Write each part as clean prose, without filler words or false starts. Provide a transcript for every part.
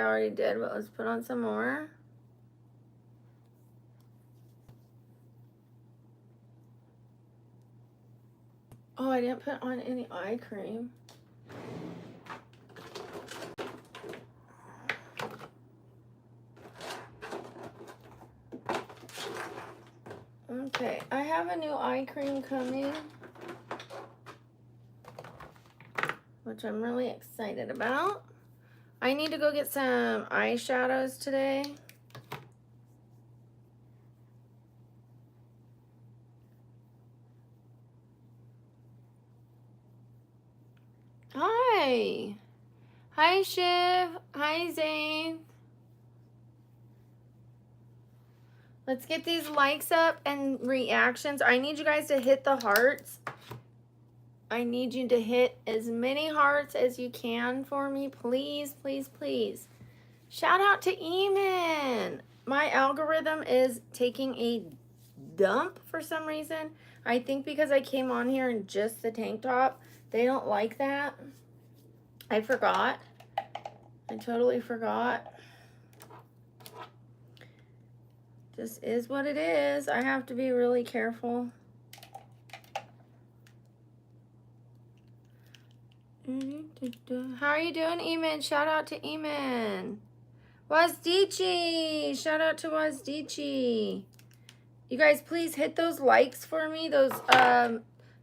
already did, but let's put on some more. Oh, I didn't put on any eye cream. Okay, I have a new eye cream coming, which I'm really excited about. I need to go get some eyeshadows today. Hi. Hi, Shiv. Hi, Zane. Let's get these likes up and reactions. I need you guys to hit the hearts. I need you to hit as many hearts as you can for me. Please, please, please. Shout out to Eamon. My algorithm is taking a dump for some reason. I think because I came on here in just the tank top. They don't like that. I forgot. I totally forgot. This is what it is. I have to be really careful. How are you doing, Eamon? Shout out to Eamon. Wazdichi. Shout out to Wazdichi. You guys, please hit those likes for me. Those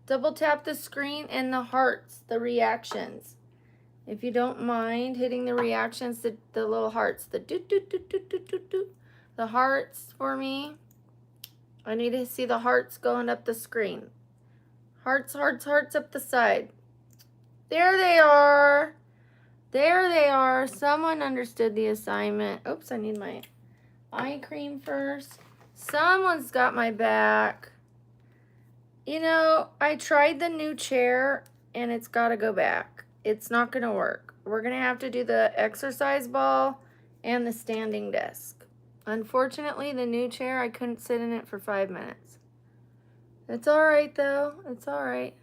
double tap the screen and the hearts, the reactions. If you don't mind hitting the reactions, the little hearts, the do, the hearts for me. I need to see the hearts going up the screen. Hearts, hearts, hearts up the side. There they are. There they are. Someone understood the assignment. Oops, I need my eye cream first. Someone's got my back. You know, I tried the new chair and it's got to go back. It's not going to work. We're going to have to do the exercise ball and the standing desk. Unfortunately, the new chair, I couldn't sit in it for 5 minutes. It's all right, though. It's all right.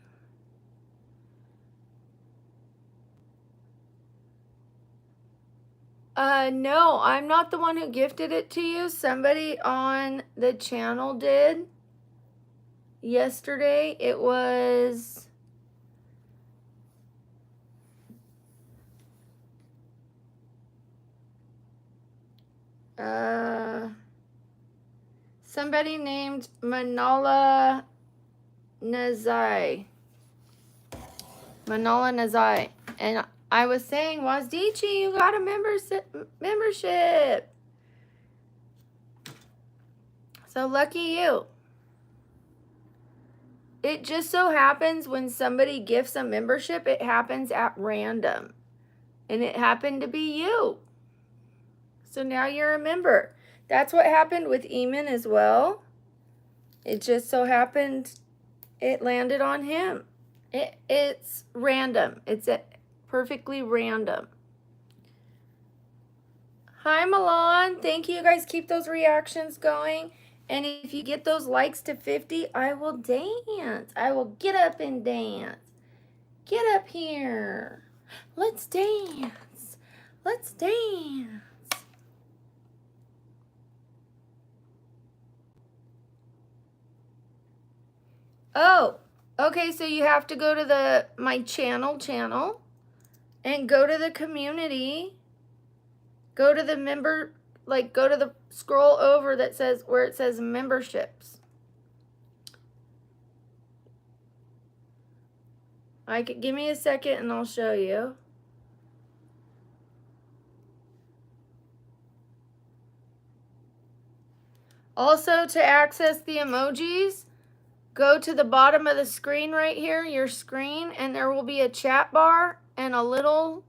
No, I'm not the one who gifted it to you. Somebody on the channel did. Yesterday, it was... somebody named Manala Nazai. Manala Nazai. And I was saying, Wazdichi, you got a membership. So lucky you. It just so happens when somebody gifts a membership, it happens at random. And it happened to be you. So now you're a member. That's what happened with Eamon as well. It just so happened it landed on him. It's random. It's perfectly random. Hi, Milan. Thank you. You guys keep those reactions going. And if you get those likes to 50, I will dance. I will get up and dance. Get up here. Let's dance. Let's dance. Oh, okay, so you have to go to my channel and go to the community. Go to the member, like go to the scroll over that says where it says memberships. Give me a second and I'll show you. Also, to access the emojis, go to the bottom of the screen right here, your screen, and there will be a chat bar and a little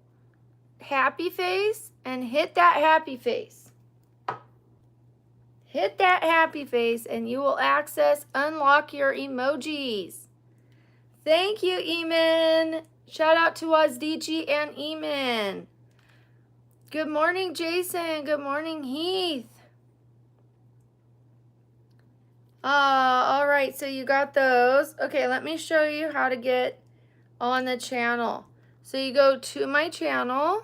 happy face, and hit that happy face. Hit that happy face and you will unlock your emojis. Thank you, Eamon. Shout out to Wazdichi and Eamon. Good morning, Jason. Good morning, Heath. All right, so you got those. Okay, let me show you how to get on the channel. So you go to my channel,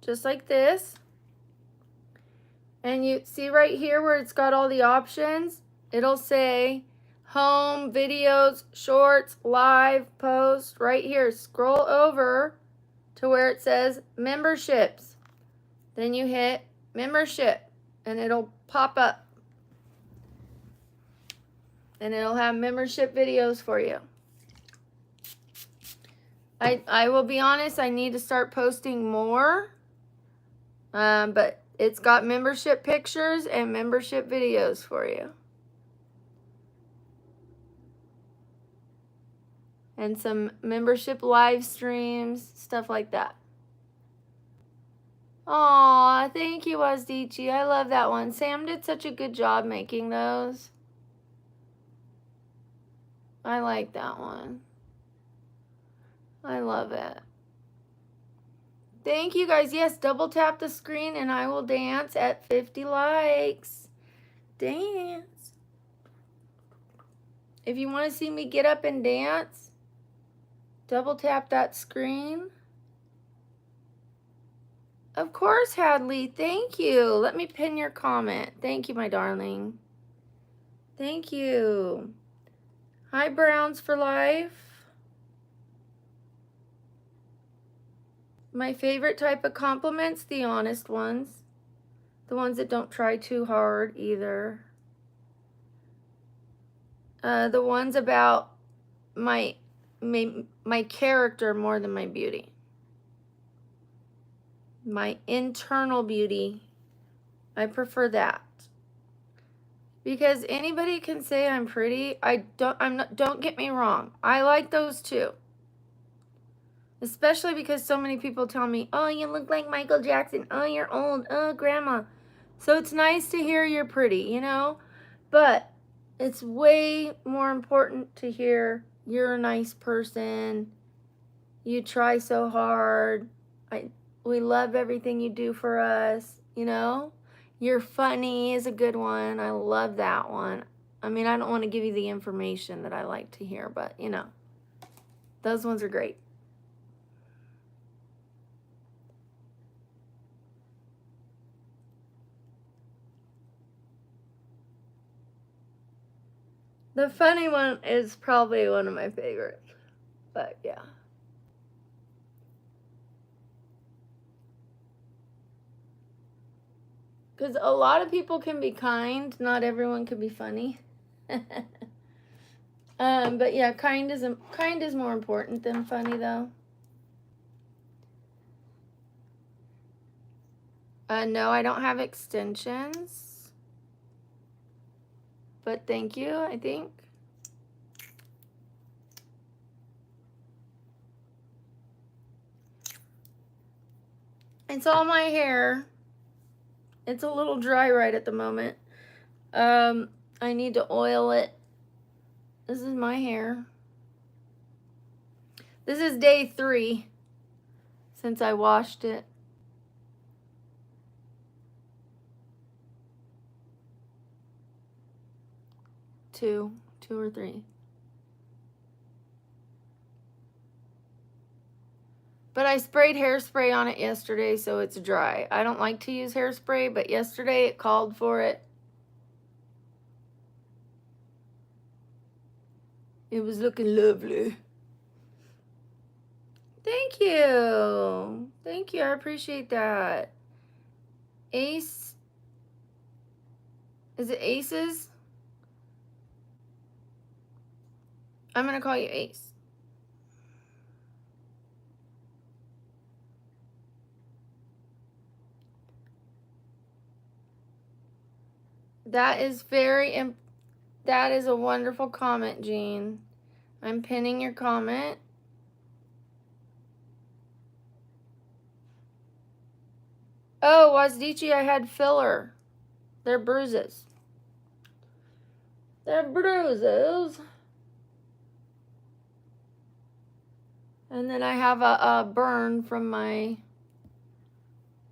just like this. And you see right here where it's got all the options, it'll say home, videos, shorts, live, post, right here. Scroll over to where it says memberships. Then you hit membership and it'll pop up. And it'll have membership videos for you. I will be honest, I need to start posting more. But it's got membership pictures and membership videos for you. And some membership live streams, stuff like that. Aw, thank you, Wazdichi. I love that one. Sam did such a good job making those. I like that one. I love it. Thank you guys. Yes, double tap the screen and I will dance at 50 likes. Dance. If you want to see me get up and dance, double tap that screen. Of course, Hadley. Thank you. Let me pin your comment. Thank you, my darling. Thank you. Hi, Browns for Life. My favorite type of compliments, the honest ones. The ones that don't try too hard either. The ones about my character more than my beauty. My internal beauty. I prefer that. Because anybody can say I'm pretty. Don't get me wrong. I like those too. Especially because so many people tell me, oh, you look like Michael Jackson. Oh, you're old. Oh, grandma. So it's nice to hear you're pretty, you know? But it's way more important to hear you're a nice person. You try so hard. We love everything you do for us, you know? You're funny is a good one. I love that one. I mean, I don't want to give you the information that I like to hear, but, you know, those ones are great. The funny one is probably one of my favorites, but yeah. Because a lot of people can be kind, not everyone can be funny. But yeah, kind is more important than funny, though. No, I don't have extensions. But thank you, I think. It's all my hair. It's a little dry right at the moment. I need to oil it. This is my hair. This is day 3 since I washed it. Two or 3. But I sprayed hairspray on it yesterday, so it's dry. I don't like to use hairspray, but yesterday it called for it. It was looking lovely. Thank you. Thank you. I appreciate that. Ace. Is it Aces? I'm going to call you Ace. That is that is a wonderful comment, Jean. I'm pinning your comment. Oh, Wazdichi, I had filler. They're bruises. They're bruises. And then I have a burn from my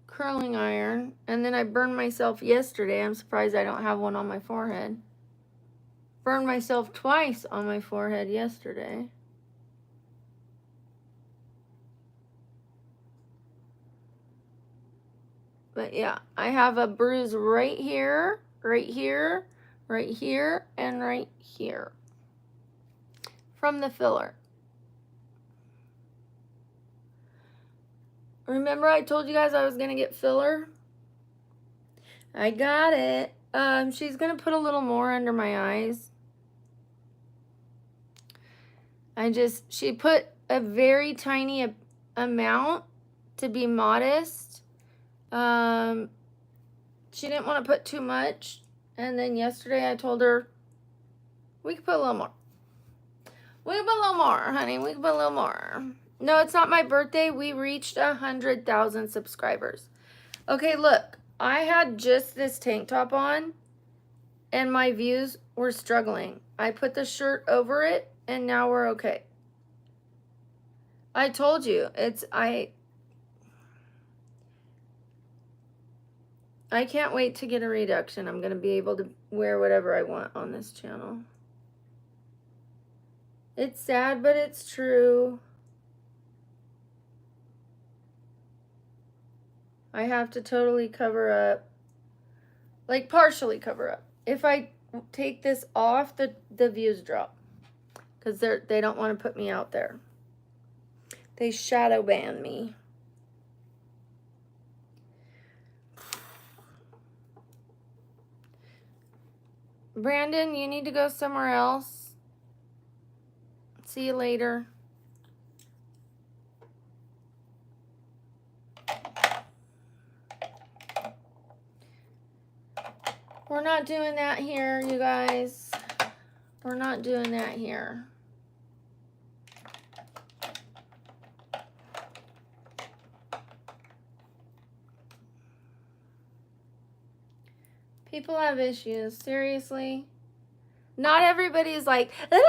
curling iron. And then I burned myself yesterday. I'm surprised I don't have one on my forehead. Burned myself twice on my forehead yesterday. But yeah, I have a bruise right here, right here, right here, and right here from the filler. Remember I told you guys I was going to get filler? I got it. She's going to put a little more under my eyes. She put a very tiny amount to be modest. She didn't want to put too much. And then yesterday I told her, we could put a little more. We could put a little more, honey. We could put a little more. No, it's not my birthday. We reached 100,000 subscribers. Okay, look. I had just this tank top on, and my views were struggling. I put the shirt over it, and now we're okay. I told you, I can't wait to get a reduction. I'm going to be able to wear whatever I want on this channel. It's sad, but it's true. I have to totally cover up, like partially cover up. If I take this off, the views drop because they don't want to put me out there. They shadow ban me. Brandon, you need to go somewhere else. See you later. We're not doing that here, you guys. We're not doing that here. People have issues, seriously. Not everybody's like, and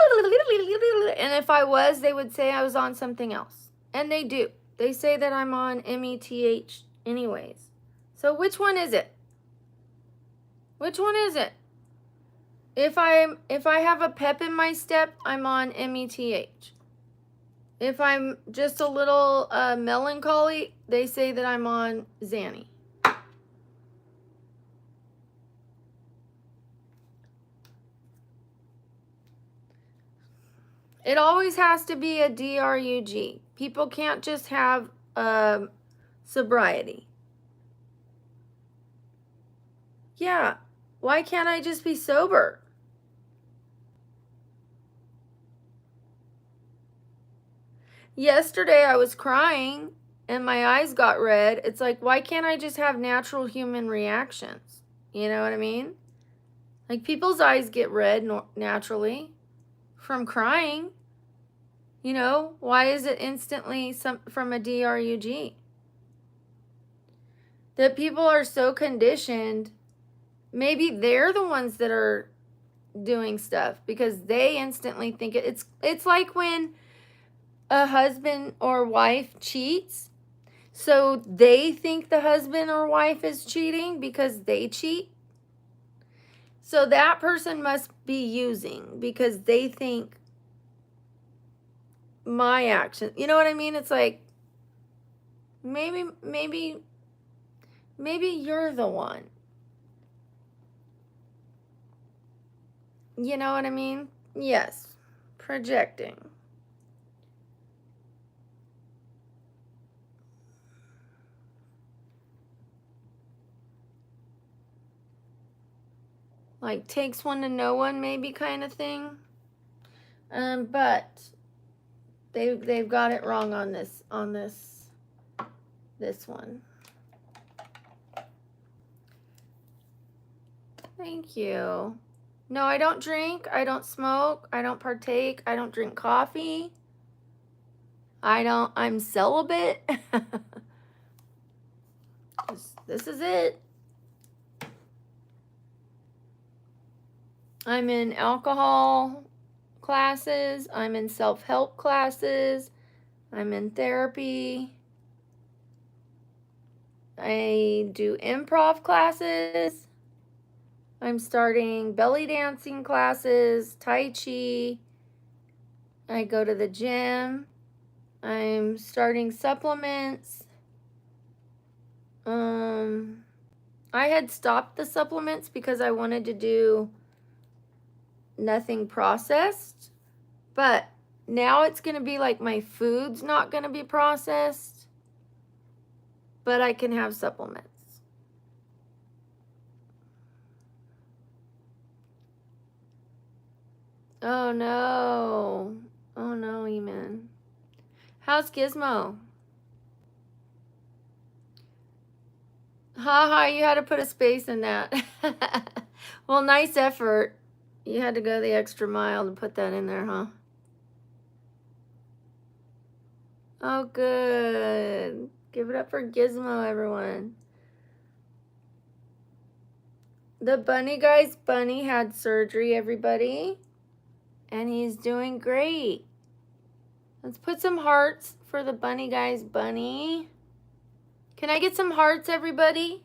if I was, they would say I was on something else. And they do. They say that I'm on METH anyways. So which one is it? Which one is it? If I have a pep in my step, I'm on METH. If I'm just a little melancholy, they say that I'm on Xanny. It always has to be a DRUG. People can't just have sobriety. Yeah, why can't I just be sober? Yesterday I was crying and my eyes got red. It's like, why can't I just have natural human reactions? You know what I mean? Like people's eyes get red naturally from crying. You know, why is it instantly from a DRUG? That people are so conditioned, maybe they're the ones that are doing stuff because they instantly think it's like when a husband or wife cheats. So they think the husband or wife is cheating because they cheat. So that person must be using because they think my action. You know what I mean? It's like maybe you're the one. You know what I mean? Yes. Projecting. Like takes one to know one maybe kind of thing. But they've got it wrong on this one. Thank you. No, I don't drink. I don't smoke. I don't partake. I don't drink coffee. I'm celibate. This is it. I'm in alcohol classes. I'm in self-help classes. I'm in therapy. I do improv classes. I'm starting belly dancing classes, Tai Chi. I go to the gym. I'm starting supplements. I had stopped the supplements because I wanted to do nothing processed, but now it's going to be like my food's not going to be processed, but I can have supplements. Oh no. Oh no, Eamon. How's Gizmo? Haha, you had to put a space in that. Well, nice effort. You had to go the extra mile to put that in there, huh? Oh, good. Give it up for Gizmo, everyone. The bunny guy's bunny had surgery, everybody. And he's doing great. Let's put some hearts for the bunny guy's bunny. Can I get some hearts, everybody?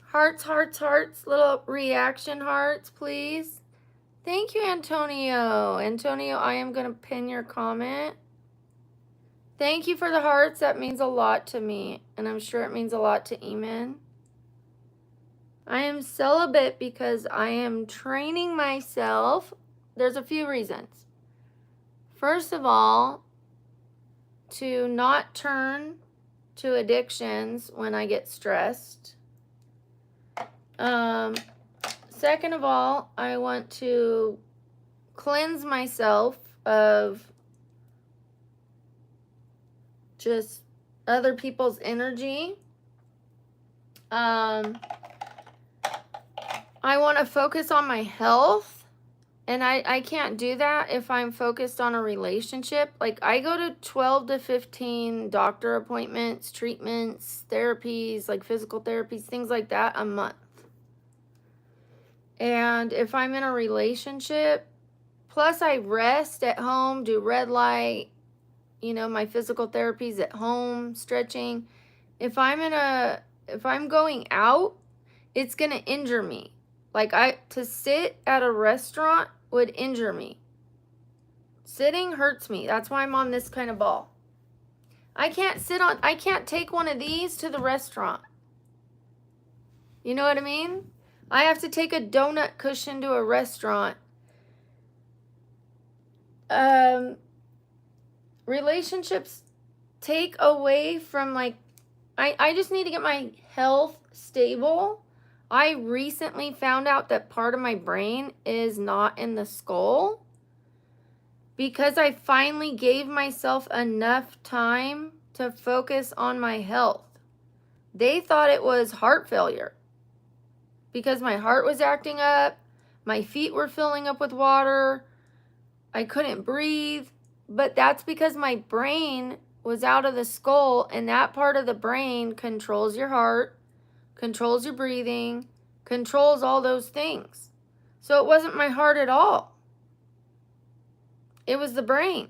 Hearts, hearts, hearts. Little reaction hearts, please. Thank you, Antonio. Antonio, I am going to pin your comment. Thank you for the hearts. That means a lot to me. And I'm sure it means a lot to Eamon. I am celibate because I am training myself. There's a few reasons. First of all, to not turn to addictions when I get stressed. Second of all, I want to cleanse myself of just other people's energy. I want to focus on my health. And I can't do that if I'm focused on a relationship. Like, I go to 12 to 15 doctor appointments, treatments, therapies, like physical therapies, things like that a month. And if I'm in a relationship, plus I rest at home, do red light, you know, my physical therapies at home, stretching. If I'm going out, it's going to injure me. Like, to sit at a restaurant would injure me. Sitting hurts me. That's why I'm on this kind of ball. I can't take one of these to the restaurant. You know what I mean? I have to take a donut cushion to a restaurant. Relationships take away from, like, I just need to get my health stable. I recently found out that part of my brain is not in the skull because I finally gave myself enough time to focus on my health. They thought it was heart failure because my heart was acting up, my feet were filling up with water, I couldn't breathe, but that's because my brain was out of the skull, and that part of the brain controls your heart, controls your breathing, controls all those things. So it wasn't my heart at all. It was the brain.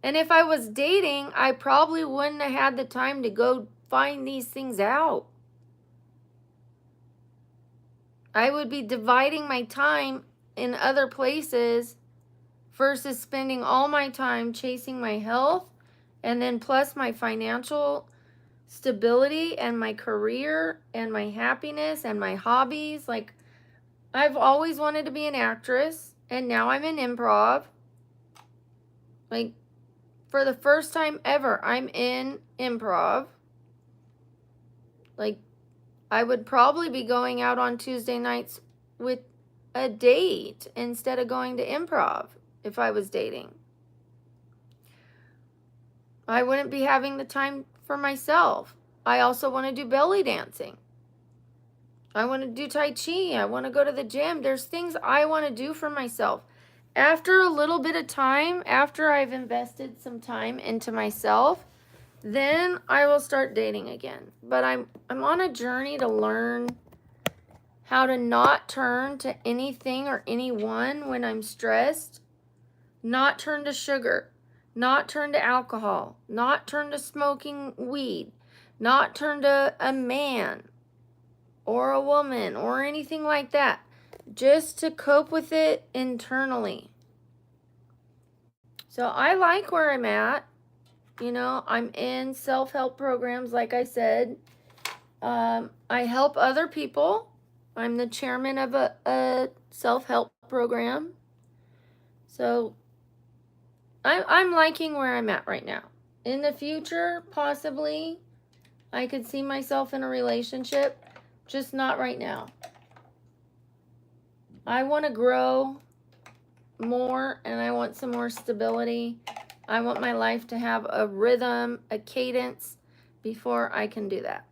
And if I was dating, I probably wouldn't have had the time to go find these things out. I would be dividing my time in other places versus spending all my time chasing my health and then plus my financial stability and my career and my happiness and my hobbies. Like, I've always wanted to be an actress, and now I'm in improv. Like, for the first time ever, I'm in improv. Like, I would probably be going out on Tuesday nights with a date instead of going to improv if I was dating. I wouldn't be having the time for myself. I also want to do belly dancing. I want to do Tai Chi. I want to go to the gym. There's things I want to do for myself. After a little bit of time, after I've invested some time into myself, then I will start dating again. But I'm on a journey to learn how to not turn to anything or anyone when I'm stressed, not turn to sugar, not turn to alcohol, not turn to smoking weed, not turn to a man or a woman or anything like that, just to cope with it internally. So I like where I'm at. You know, I'm in self-help programs, like I said. I help other people. I'm the chairman of a self-help program. So I'm liking where I'm at right now. In the future, possibly, I could see myself in a relationship, just not right now. I want to grow more, and I want some more stability. I want my life to have a rhythm, a cadence, before I can do that.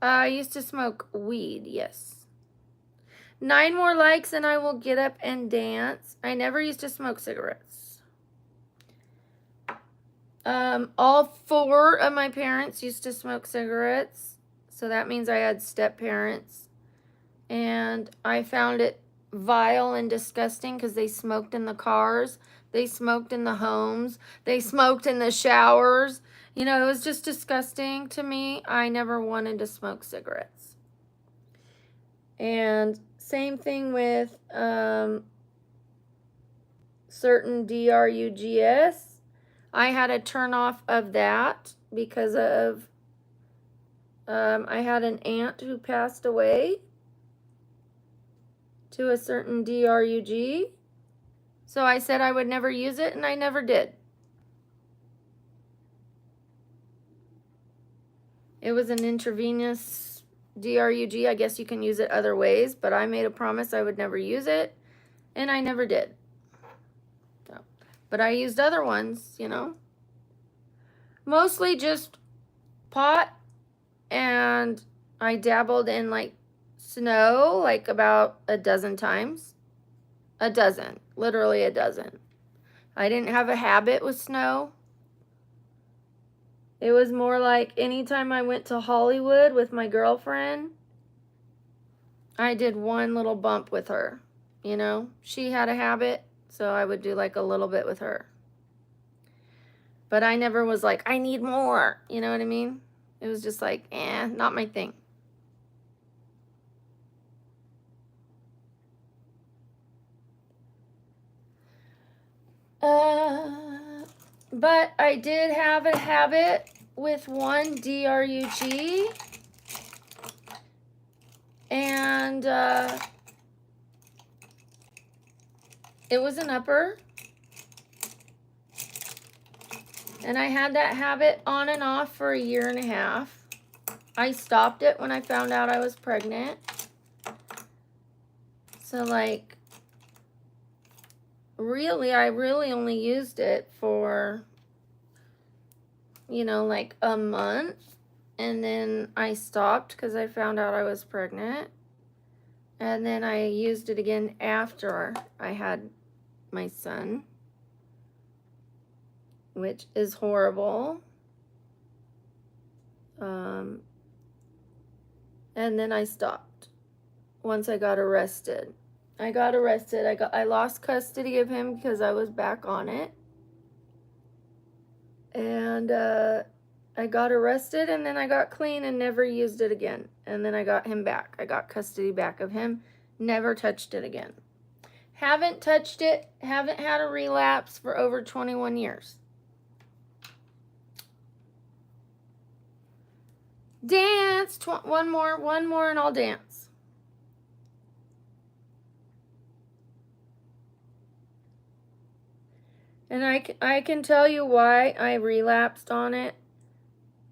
I used to smoke weed, yes. 9 more likes and I will get up and dance. I never used to smoke cigarettes. All 4 of my parents used to smoke cigarettes. So that means I had step parents. And I found it vile and disgusting because they smoked in the cars. They smoked in the homes. They smoked in the showers. You know, it was just disgusting to me. I never wanted to smoke cigarettes. And same thing with certain drugs. I had a turn off of that because of I had an aunt who passed away to a certain drug. So I said I would never use it, and I never did. It was an intravenous drug. I guess you can use it other ways, but I made a promise I would never use it, and I never did. So, but I used other ones, you know. Mostly just pot, and I dabbled in like snow like about a dozen times. A dozen, literally a dozen. I didn't have a habit with snow. It was more like anytime I went to Hollywood with my girlfriend, I did one little bump with her. You know, she had a habit, so I would do like a little bit with her. But I never was like, I need more. You know what I mean? It was just like, not my thing. But I did have a habit with one drug, and it was an upper, and I had that habit on and off for 1.5 years. I stopped it when I found out I was pregnant. So like, really, I really only used it for, you know, like a month. And then I stopped because I found out I was pregnant. And then I used it again after I had my son, which is horrible. And then I stopped once I got arrested. I lost custody of him because I was back on it. And I got arrested, and then I got clean and never used it again. And then I got him back. I got custody back of him. Never touched it again. Haven't touched it. Haven't had a relapse for over 21 years. Dance. One more and I'll dance. And I can tell you why I relapsed on it.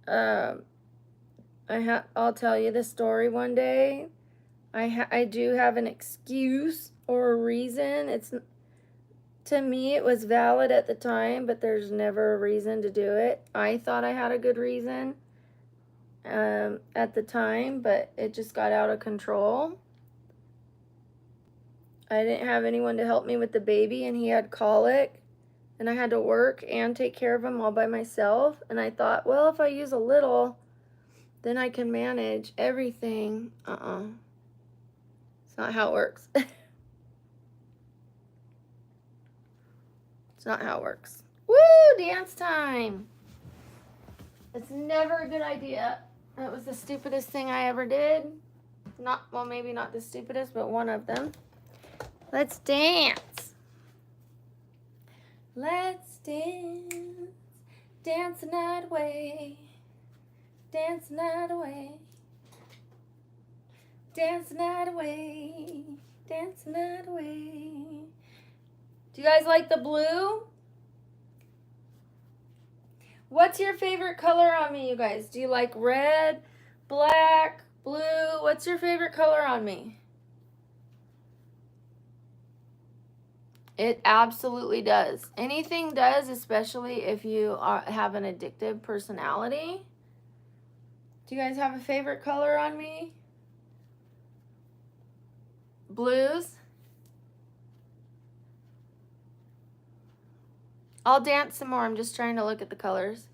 I'll tell you the story one day. I do have an excuse or a reason. To me, it was valid at the time, but there's never a reason to do it. I thought I had a good reason at the time, but it just got out of control. I didn't have anyone to help me with the baby, and he had colic, and I had to work and take care of him all by myself. And I thought, well, if I use a little, then I can manage everything. It's not how it works. It's not how it works. Woo! Dance time! It's never a good idea. That was the stupidest thing I ever did. Well, maybe not the stupidest, but one of them. Let's dance. Let's dance, dance the night away, dance the night away, dance the night away, dance the night away. Do you guys like the blue? What's your favorite color on me, you guys? Do you like red, black, blue? What's your favorite color on me? It absolutely does. Anything does, especially if you have an addictive personality. Do you guys have a favorite color on me? Blues? I'll dance some more. I'm just trying to look at the colors.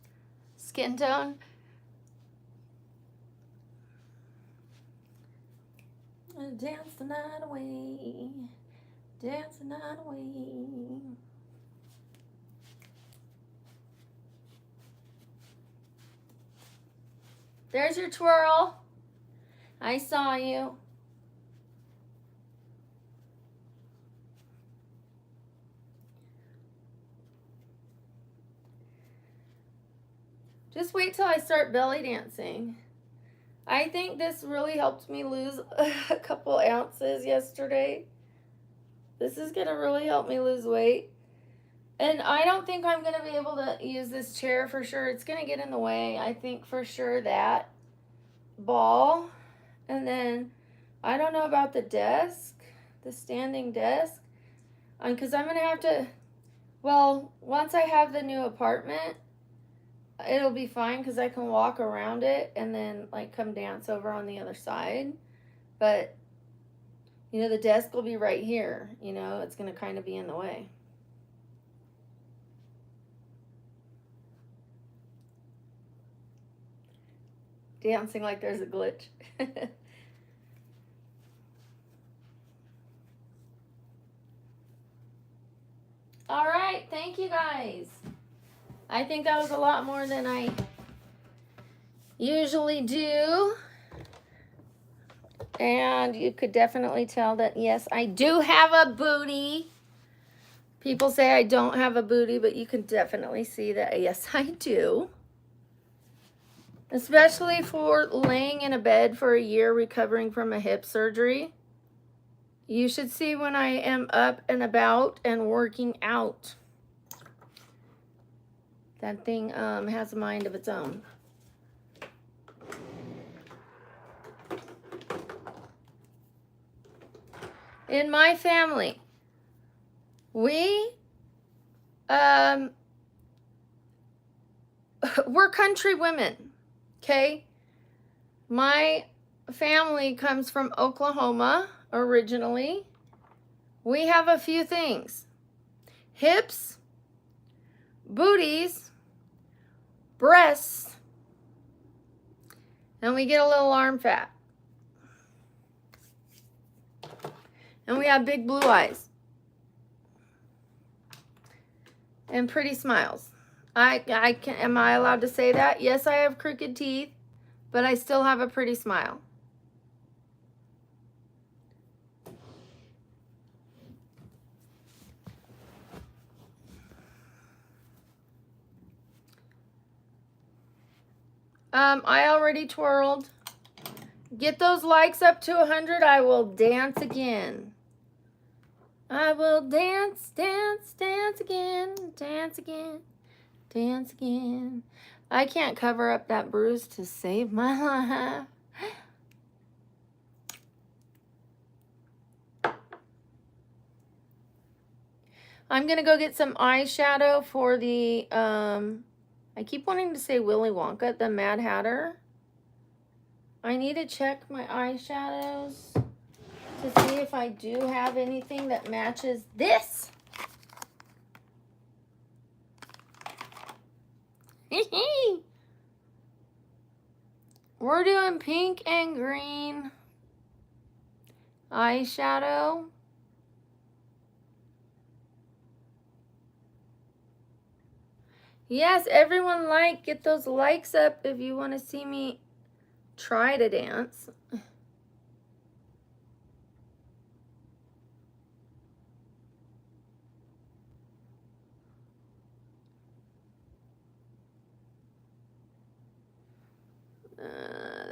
Skin tone? Dance the night away. Dance the night away. There's your twirl. I saw you. Just wait till I start belly dancing. I think this really helped me lose a couple ounces yesterday. This is going to really help me lose weight. And I don't think I'm going to be able to use this chair for sure. It's going to get in the way. I think for sure that ball. And then I don't know about the desk, the standing desk. Because I'm going to have to, well, once I have the new apartment, it'll be fine because I can walk around it and then like come dance over on the other side. But, you know, the desk will be right here. You know, it's going to kind of be in the way. Dancing like there's a glitch. All right, thank you guys. I think that was a lot more than I usually do. And you could definitely tell that, yes, I do have a booty. People say I don't have a booty, but you can definitely see that, yes, I do. Especially for laying in a bed for a year recovering from a hip surgery. You should see when I am up and about and working out. That thing has a mind of its own. In my family, we're country women, okay? My family comes from Oklahoma originally. We have a few things: hips, booties, breasts, and we get a little arm fat. And we have big blue eyes. And pretty smiles. Am I allowed to say that? Yes, I have crooked teeth, but I still have a pretty smile. I already twirled. Get those likes up to 100. I will dance again. I will dance, dance, dance again, dance again, dance again. I can't cover up that bruise to save my life. I'm going to go get some eyeshadow for the, I keep wanting to say Willy Wonka, the Mad Hatter. I need to check my eyeshadows to see if I do have anything that matches this. We're doing pink and green eyeshadow. Yes, everyone get those likes up if you want to see me try to dance.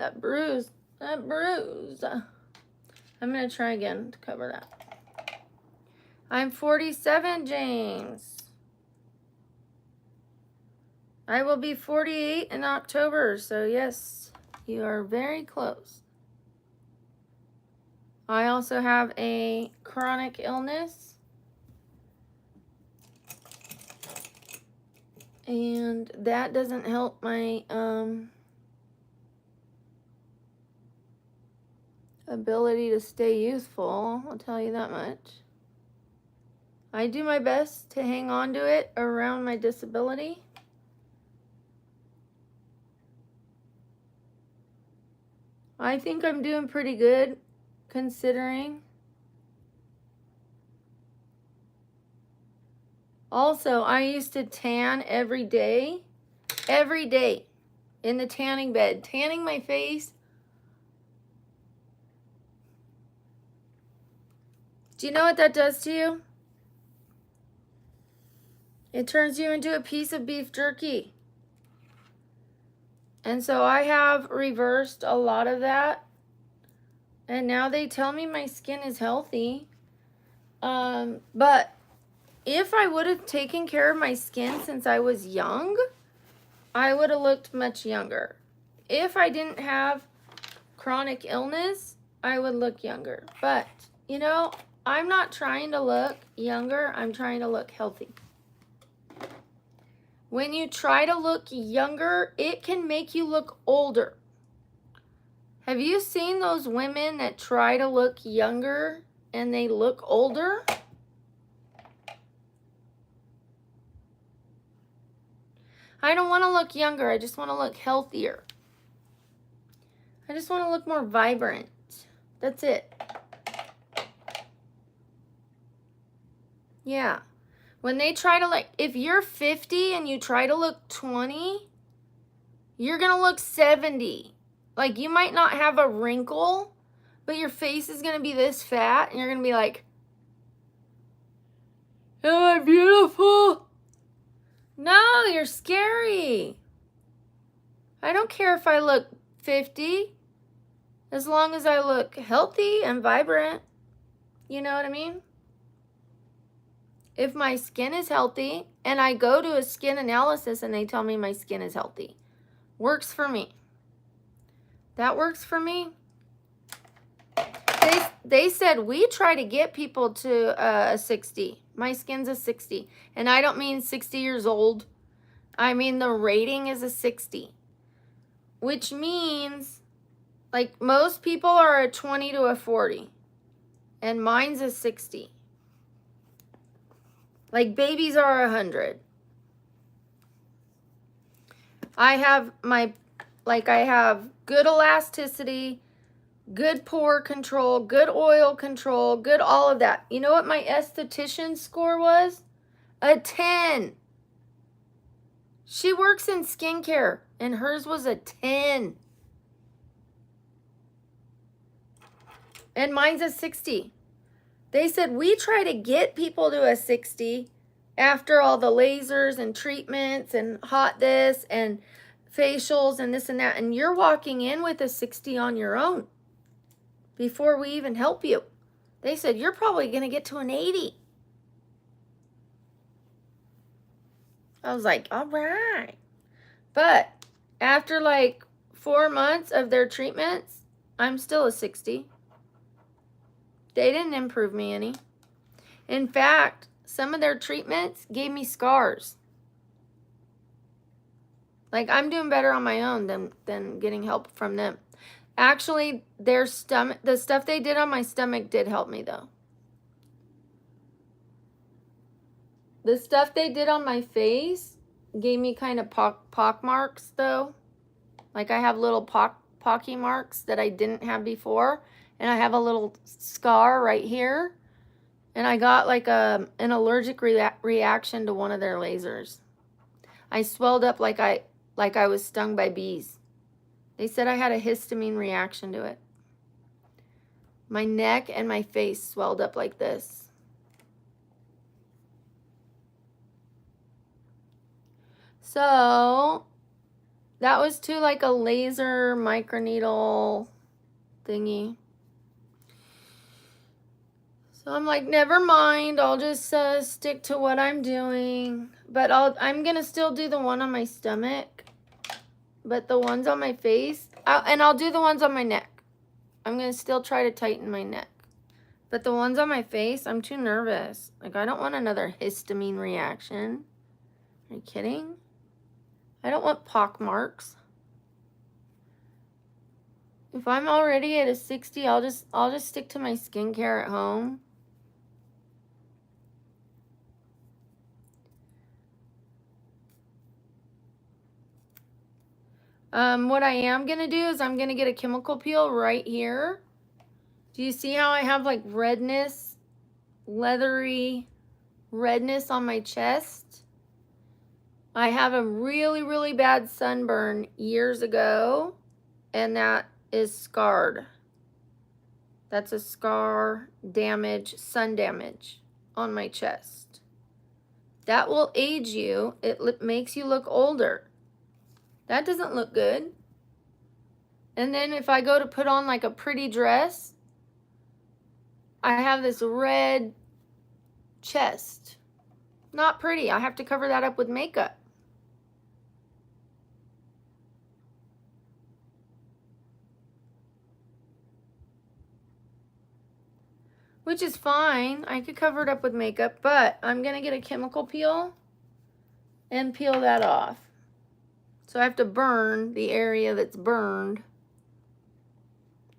that bruise. That bruise. I'm going to try again to cover that. I'm 47, James. I will be 48 in October, so yes, you are very close. I also have a chronic illness. And that doesn't help my ability to stay youthful, I'll tell you that much. I do my best to hang on to it around my disability. I think I'm doing pretty good considering. Also, I used to tan every day in the tanning bed, tanning my face. Do you know what that does to you? It turns you into a piece of beef jerky. And so I have reversed a lot of that. And now they tell me my skin is healthy. But if I would have taken care of my skin since I was young, I would have looked much younger. If I didn't have chronic illness, I would look younger. But, you know, I'm not trying to look younger. I'm trying to look healthy. When you try to look younger, it can make you look older. Have you seen those women that try to look younger and they look older? I don't want to look younger. I just want to look healthier. I just want to look more vibrant. That's it. Yeah. When they try to if you're 50 and you try to look 20, you're going to look 70. Like, you might not have a wrinkle, but your face is going to be this fat, and you're going to be like, am I beautiful? No, you're scary. I don't care if I look 50, as long as I look healthy and vibrant. You know what I mean? If my skin is healthy, and I go to a skin analysis and they tell me my skin is healthy, works for me. That works for me. They said we try to get people to a 60. My skin's a 60. And I don't mean 60 years old. I mean the rating is a 60. Which means, like, most people are a 20 to a 40. And mine's a 60. Like, babies are 100. I have good elasticity, good pore control, good oil control, good all of that. You know what my esthetician score was? A 10. She works in skincare, and hers was a 10. And mine's a 60. They said we try to get people to a 60 after all the lasers and treatments and hot this and facials and this and that. And you're walking in with a 60 on your own before we even help you. They said you're probably going to get to an 80. I was like, all right. But after like 4 months of their treatments, I'm still a 60. They didn't improve me any. In fact, some of their treatments gave me scars. Like, I'm doing better on my own than getting help from them. Actually, the stuff they did on my stomach did help me, though. The stuff they did on my face gave me kind of pock marks, though. Like, I have little pocky marks that I didn't have before. And I have a little scar right here. And I got like an allergic reaction to one of their lasers. I swelled up like I was stung by bees. They said I had a histamine reaction to it. My neck and my face swelled up like this. So, That was to like a laser microneedle thingy. So I'm like, never mind. I'll just stick to what I'm doing. But I'm gonna still do the one on my stomach. But the ones on my face, and I'll do the ones on my neck. I'm gonna still try to tighten my neck. But the ones on my face, I'm too nervous. Like, I don't want another histamine reaction. Are you kidding? I don't want pock marks. If I'm already at a 60, I'll just stick to my skincare at home. What I am gonna do is I'm gonna get a chemical peel right here. Do you see how I have like redness, leathery redness on my chest? I have a really, really bad sunburn years ago, and that is scarred. That's a scar, damage, sun damage on my chest. That will age you. It makes you look older. That doesn't look good. And then if I go to put on like a pretty dress, I have this red chest. Not pretty. I have to cover that up with makeup. Which is fine. I could cover it up with makeup, but I'm going to get a chemical peel and peel that off. So I have to burn the area that's burned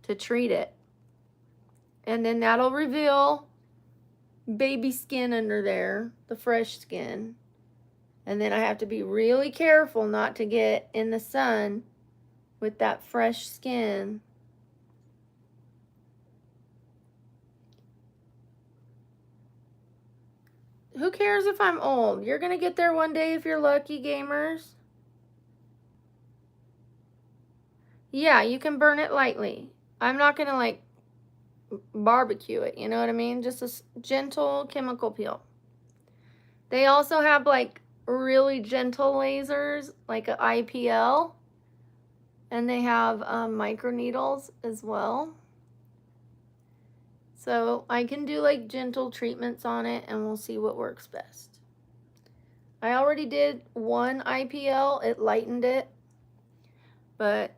to treat it. And then that'll reveal baby skin under there, the fresh skin. And then I have to be really careful not to get in the sun with that fresh skin. Who cares if I'm old? You're going to get there one day if you're lucky, gamers. Yeah, you can burn it lightly. I'm not going to like barbecue it, you know what I mean? Just a gentle chemical peel. They also have like really gentle lasers, like an IPL. And they have microneedles as well. So I can do like gentle treatments on it and we'll see what works best. I already did one IPL. It lightened it. But,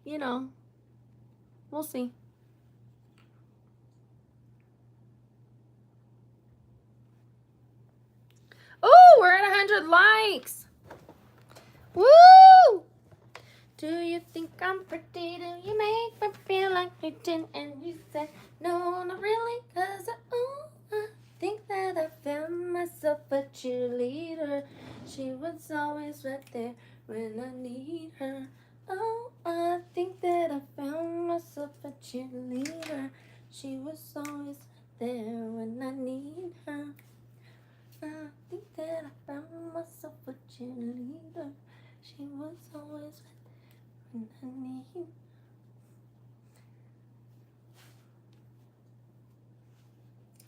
you know, we'll see. Oh, we're at 100 likes. Woo! Do you think I'm pretty? Do you make me feel like pretend? And you said, no, not really, cause I think that I found myself a cheerleader. She was always right there when I need her. Oh, I think that I found myself a cheerleader. She was always right there when I need her. I think that I found myself a cheerleader. She was always right there when I need.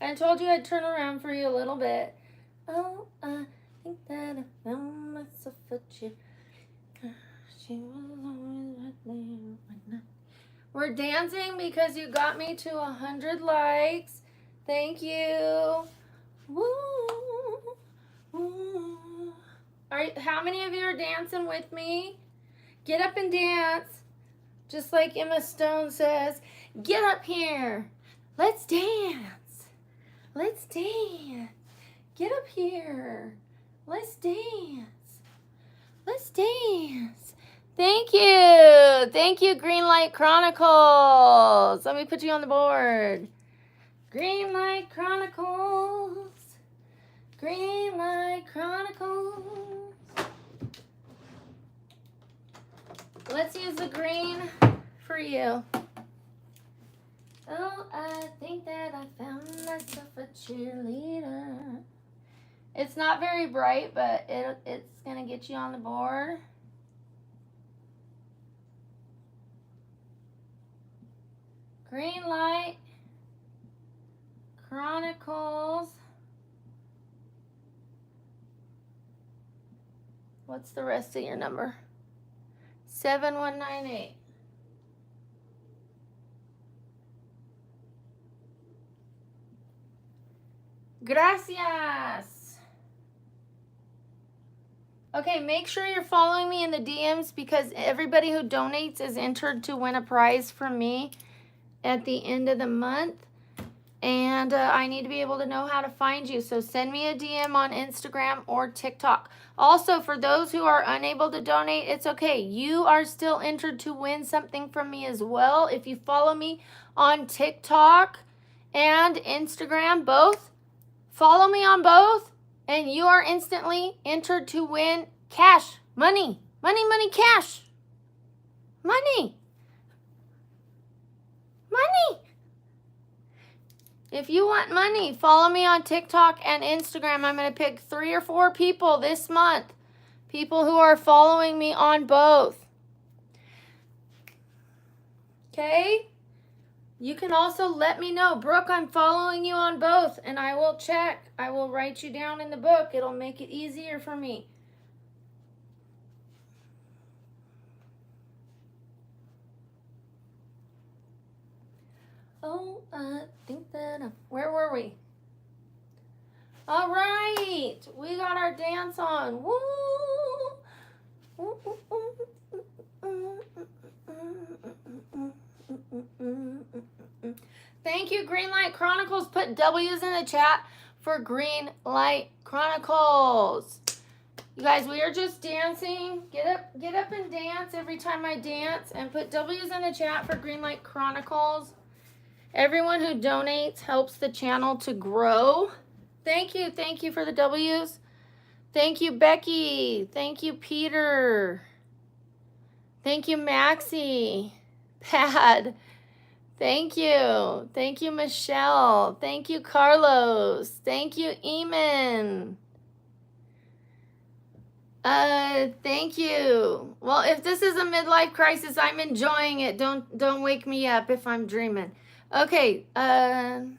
I told you I'd turn around for you a little bit. Oh, I think that I found myself a cheerleader. She was always right there when I. We're dancing because you got me to 100 likes. Thank you. Woo, woo. How many of you are dancing with me? Get up and dance. Just like Emma Stone says, get up here. Let's dance. Let's dance. Get up here. Let's dance. Let's dance. Thank you. Thank you, Greenlight Chronicles. Let me put you on the board. Greenlight Chronicles. Greenlight Chronicles. Let's use the green for you. Oh, I think that I found myself a cheerleader. It's not very bright, but it's going to get you on the board. Greenlight Chronicles. What's the rest of your number? 7198. Gracias. Okay, make sure you're following me in the DMs because everybody who donates is entered to win a prize from me at the end of the month. And I need to be able to know how to find you. So send me a DM on Instagram or TikTok. Also, for those who are unable to donate, it's okay. You are still entered to win something from me as well. If you follow me on TikTok and Instagram, both, follow me on both, and you are instantly entered to win cash, money, cash, money. If you want money, follow me on TikTok and Instagram. I'm going to pick 3 or 4 people this month. People who are following me on both. Okay? You can also let me know, Brooke, I'm following you on both, and I will check. I will write you down in the book. It'll make it easier for me. Oh, I think that where were we? All right, we got our dance on. Woo! Thank you, Greenlight Chronicles. Put W's in the chat for Greenlight Chronicles. You guys, we are just dancing. Get up and dance every time I dance, and put W's in the chat for Greenlight Chronicles. Everyone who donates helps the channel to grow. Thank you for the W's. Thank you, Becky. Thank you, Peter. Thank you, Maxie. Pad. Thank you, Michelle. Thank you, Carlos. Thank you, Eamon. Thank you. Well, if this is a midlife crisis, I'm enjoying it. Don't wake me up if I'm dreaming. Okay, thank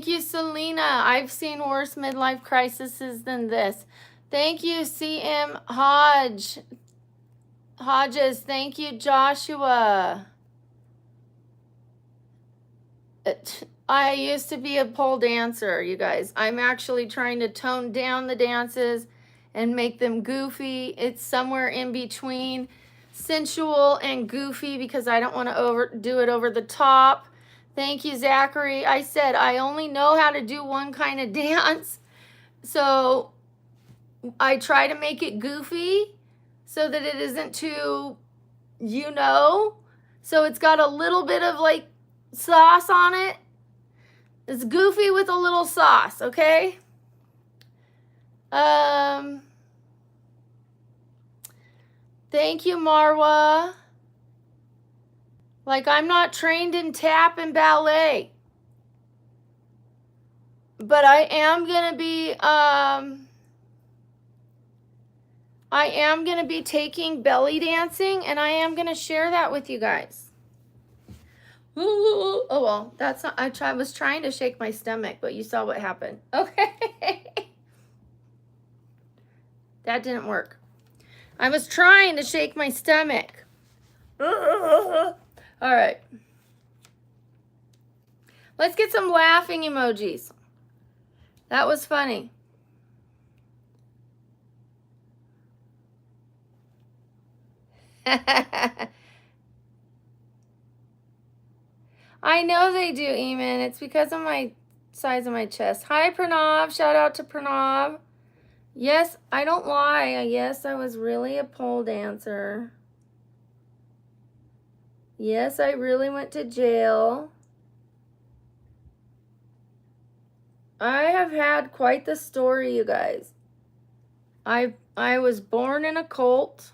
you, Selena. I've seen worse midlife crises than this. Thank you, CM Hodges. Thank you, Joshua. I used to be a pole dancer, you guys. I'm actually trying to tone down the dances and make them goofy. It's somewhere in between sensual and goofy because I don't want to do it over the top. Thank you, Zachary. I said I only know how to do one kind of dance, so I try to make it goofy so that it isn't too, so it's got a little bit of like sauce on it. It's goofy with a little sauce, okay? Thank you, Marwa. Like, I'm not trained in tap and ballet. But I am going to be taking belly dancing, and I am going to share that with you guys. Ooh, oh, well, that's not, I was trying to shake my stomach, but you saw what happened. Okay. That didn't work. I was trying to shake my stomach. All right. Let's get some laughing emojis. That was funny. I know they do, Eamon. It's because of my size of my chest. Hi, Pranav. Shout out to Pranav. Yes, I don't lie. Yes, I was really a pole dancer. Yes, I really went to jail. I have had quite the story, you guys. I was born in a cult.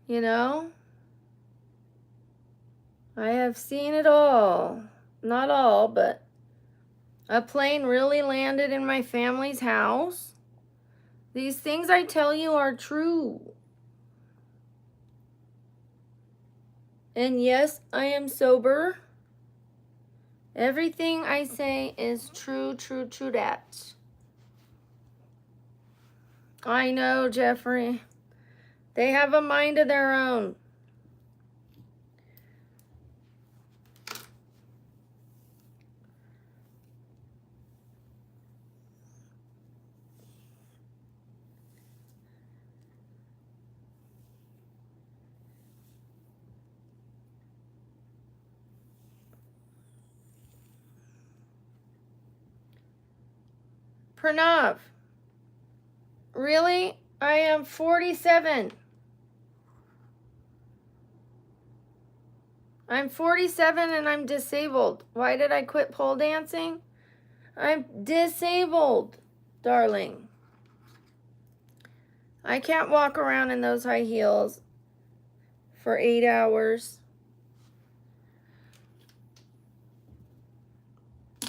You know? I have seen it all. Not all, but a plane really landed in my family's house. These things I tell you are true. And yes, I am sober. Everything I say is true that. I know, Jeffrey. They have a mind of their own. Pranav, really? I am 47. I'm 47 and I'm disabled. Why did I quit pole dancing? I'm disabled, darling. I can't walk around in those high heels for 8 hours.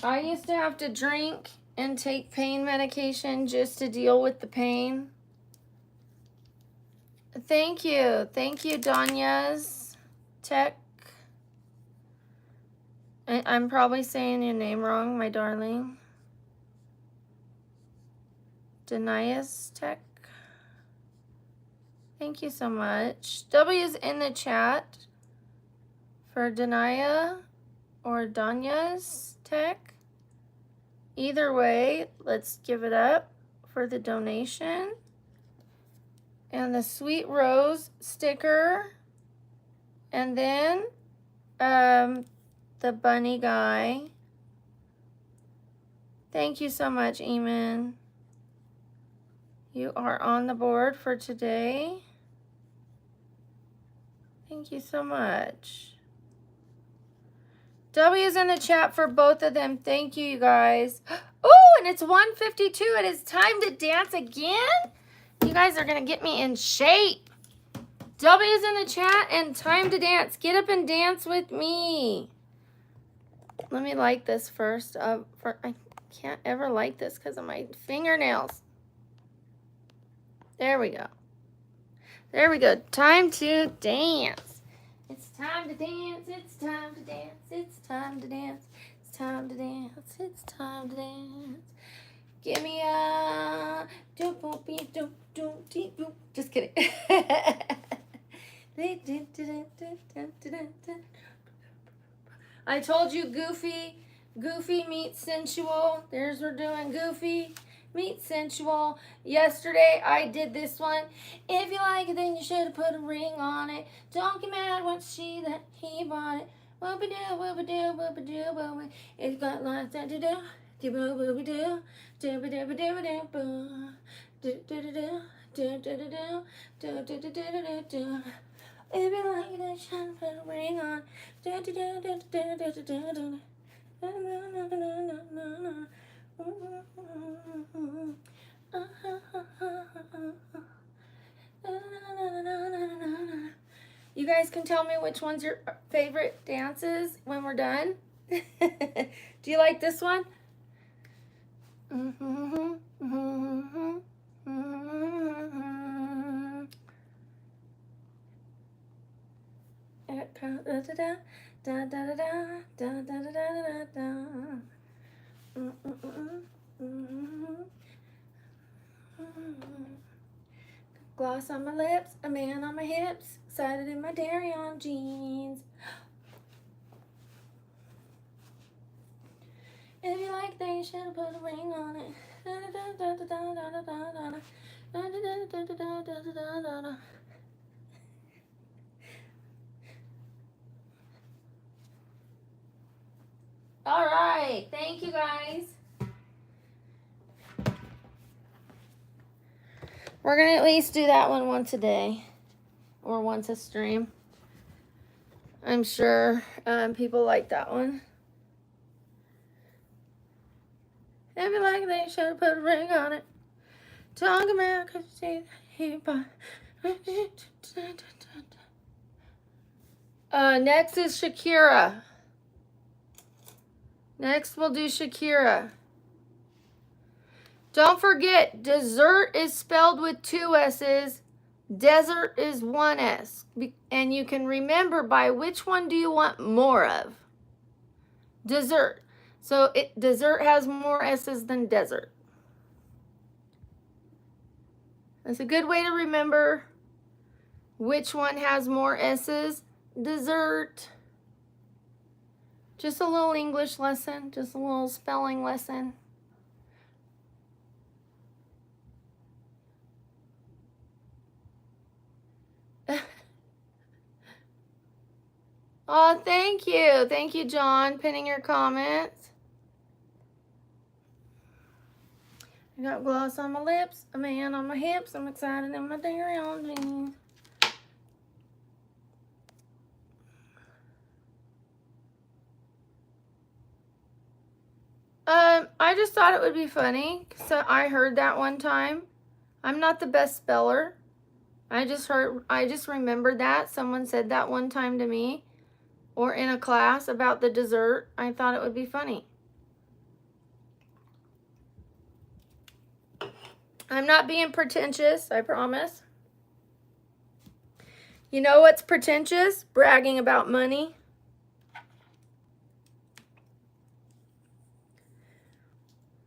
I used to have to drink and take pain medication just to deal with the pain. Thank you. Thank you, Danya's Tech. I'm probably saying your name wrong, my darling. Denia's Tech. Thank you so much. W's in the chat for Denia or Danya's Tech. Either way, let's give it up for the donation. And the Sweet Rose sticker. And then the bunny guy. Thank you so much, Eamon. You are on the board for today. Thank you so much. W's in the chat for both of them. Thank you, you guys. Oh, and it's 1:52. It is time to dance again. You guys are going to get me in shape. W's in the chat and time to dance. Get up and dance with me. Let me like this first. I can't ever like this because of my fingernails. There we go. There we go. Time to dance. It's time to dance. It's time to dance. It's time to dance. It's time to dance. It's time to dance. Give me a just kidding. I told you Goofy meets sensual. There's we're doing Goofy meets sensual. Yesterday I did this one. If you like it, then you should have put a ring on it. Don't get mad when she that he bought it. Whoopie-doo, whoopie-doo, whoopie-doo, whoopie. It's got lots to do. Do-boo-boo-boo-doo. Do-ba-do-ba-do-ba-do-boo. Do-do-do-do. Do-do-do-do. Do-do-do-do-do-do. If you like it, then you should have put a ring on. Do-do-do-do-do-do-do-do. You guys can tell me which one's your favorite dances when we're done. Do you like this one? Gloss on my lips, a man on my hips, excited in my dairy on jeans. If you like that, you should have put a ring on it. All right, thank you guys. We're gonna at least do that one once a day or once a stream. I'm sure people like that one. If you like that, you should have put a ring on it. Talk about cause you see next is Shakira. Next we'll do Shakira. Don't forget, dessert is spelled with 2 S's. Desert is 1 S. And you can remember by which one do you want more of. Dessert. So dessert has more S's than desert. That's a good way to remember which one has more S's. Dessert. Just a little English lesson, just a little spelling lesson. Oh, thank you. Thank you, John, pinning your comments. I got gloss on my lips, a man on my hips. I'm excited in my dairy on jeans. I just thought it would be funny. So I heard that one time. I'm not the best speller. I just remembered that. Someone said that one time to me or in a class about the dessert. I thought it would be funny. I'm not being pretentious, I promise. You know what's pretentious? Bragging about money.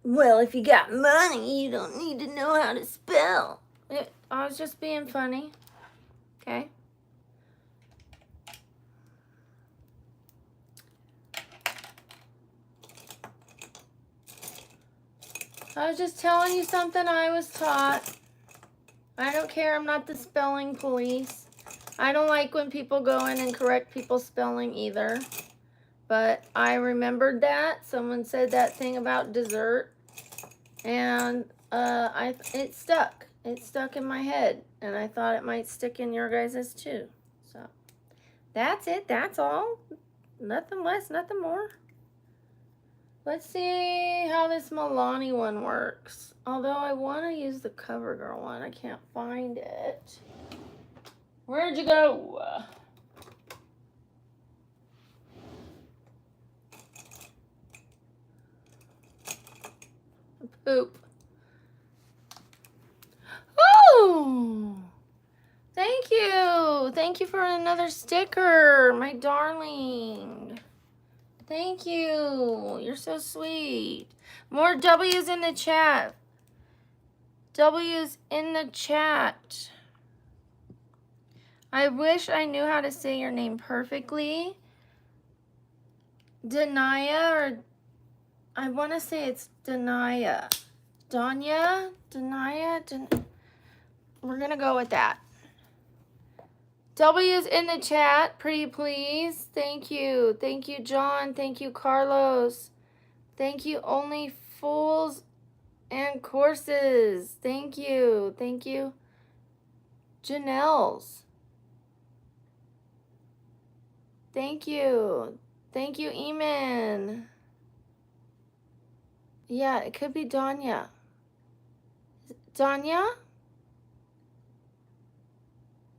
Well, if you got money, you don't need to know how to spell. I was just being funny. Okay. I was just telling you something I was taught. I don't care. I'm not the spelling police. I don't like when people go in and correct people's spelling either. But I remembered that. Someone said that thing about dessert. And it stuck. It stuck in my head. And I thought it might stick in your guys's too. So that's it. That's all. Nothing less, nothing more. Let's see how this Milani one works. Although I want to use the CoverGirl one. I can't find it. Where'd you go? Poop. Oh! Thank you. Thank you for another sticker, my darling. Thank you. You're so sweet. More W's in the chat. W's in the chat. I wish I knew how to say your name perfectly. Denia, or I want to say it's Denia. Danya? We're going to go with that. W's in the chat, pretty please. Thank you. Thank you, John. Thank you, Carlos. Thank you, Only Fools and Courses. Thank you. Thank you, Janelle's. Thank you. Thank you, Eamon. Yeah, it could be Danya. Danya?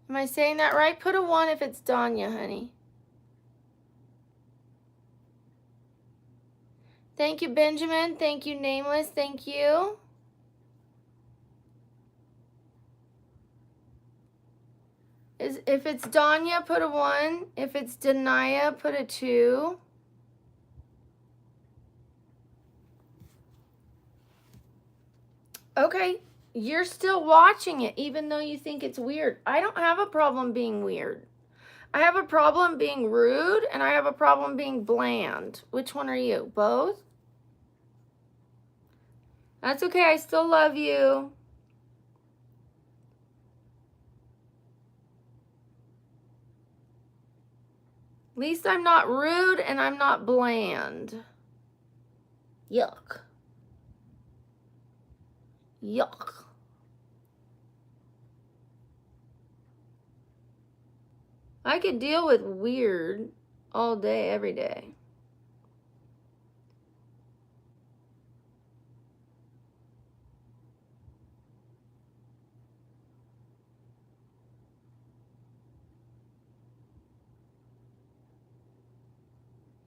Am I saying that right? Put a 1 if it's Danya, honey. Thank you, Benjamin. Thank you, Nameless. Thank you. If it's Danya, put a 1. If it's Denia, put a 2. Okay, you're still watching it, even though you think it's weird. I don't have a problem being weird. I have a problem being rude, and I have a problem being bland. Which one are you? Both? That's okay. I still love you. At least I'm not rude and I'm not bland. Yuck. Yuck. I could deal with weird all day, every day.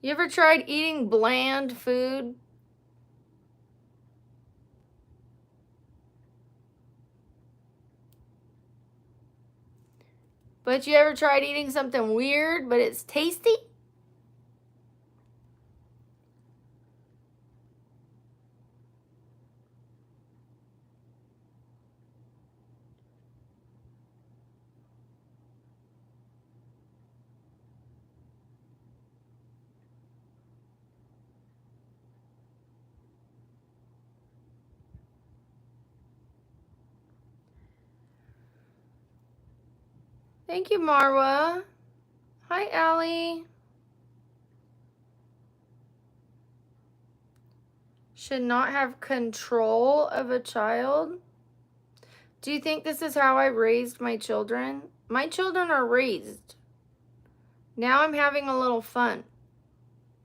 You ever tried eating bland food? But you ever tried eating something weird, but it's tasty? Thank you, Marwa. Hi, Allie. Should not have control of a child. Do you think this is how I raised my children? My children are raised. Now I'm having a little fun.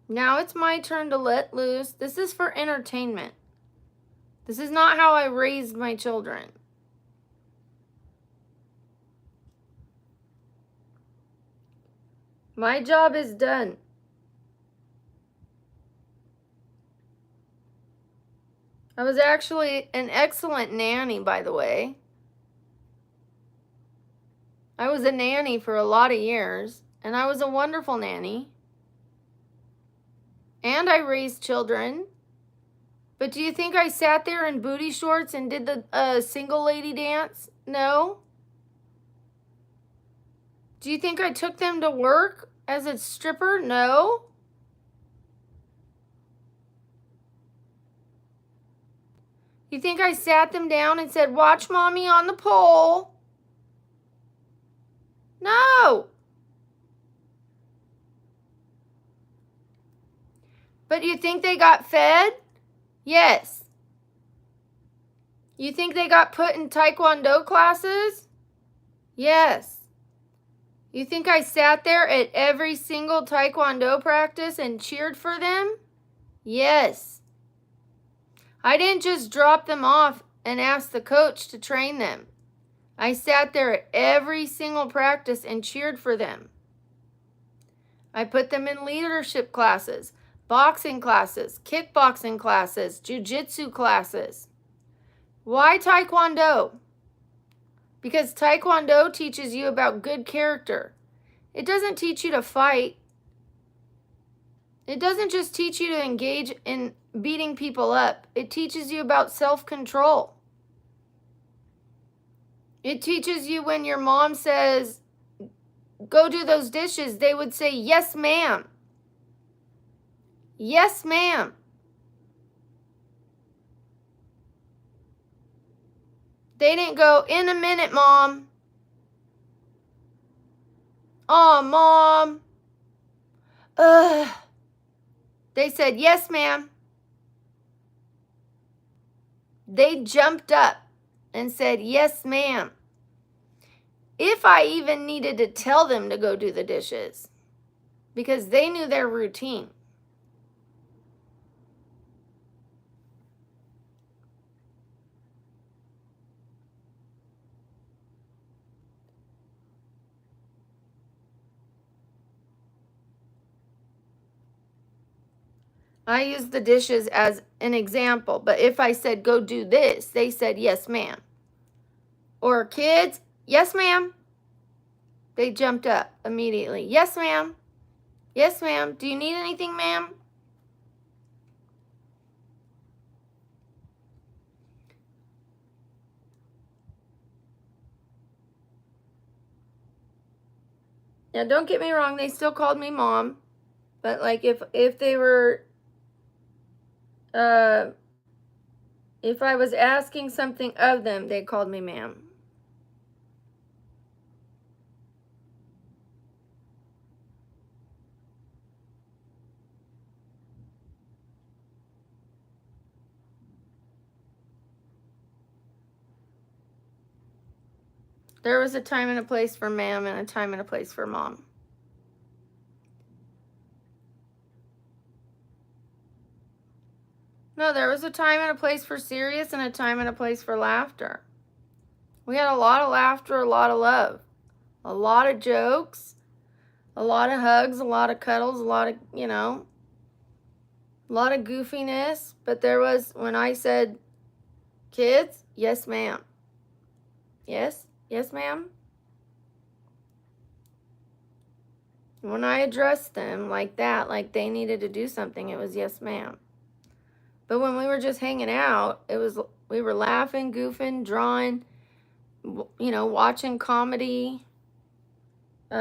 Now it's my turn to let loose. This is for entertainment. This is not how I raised my children. My job is done. I was actually an excellent nanny, by the way. I was a nanny for a lot of years, and I was a wonderful nanny. And I raised children. But do you think I sat there in booty shorts and did the single lady dance? No. Do you think I took them to work as a stripper? No. You think I sat them down and said, watch mommy on the pole? No. But you think they got fed? Yes. You think they got put in taekwondo classes? Yes. You think I sat there at every single taekwondo practice and cheered for them? Yes. I didn't just drop them off and ask the coach to train them. I sat there at every single practice and cheered for them. I put them in leadership classes, boxing classes, kickboxing classes, jiu-jitsu classes. Why taekwondo? Because taekwondo teaches you about good character. It doesn't teach you to fight. It doesn't just teach you to engage in beating people up. It teaches you about self-control. It teaches you when your mom says, go do those dishes, they would say, yes, ma'am. Yes, ma'am. They didn't go, in a minute, Mom. Oh, Mom. Ugh. They said, yes, ma'am. They jumped up and said, yes, ma'am. If I even needed to tell them to go do the dishes, because they knew their routine. I used the dishes as an example, but if I said, go do this, they said, yes, ma'am. Or kids, yes, ma'am. They jumped up immediately. Yes, ma'am. Yes, ma'am. Do you need anything, ma'am? Now, don't get me wrong. They still called me Mom. But, like, if they were, if I was asking something of them, they called me ma'am. There was a time and a place for ma'am and a time and a place for mom. No, there was a time and a place for serious and a time and a place for laughter. We had a lot of laughter, a lot of love, a lot of jokes, a lot of hugs, a lot of cuddles, a lot of, you know, a lot of goofiness. But there was, when I said, kids, yes, ma'am. Yes, yes, ma'am. When I addressed them like that, like they needed to do something, it was yes, ma'am. But when we were just hanging out, it was, we were laughing, goofing, drawing, you know, watching comedy. We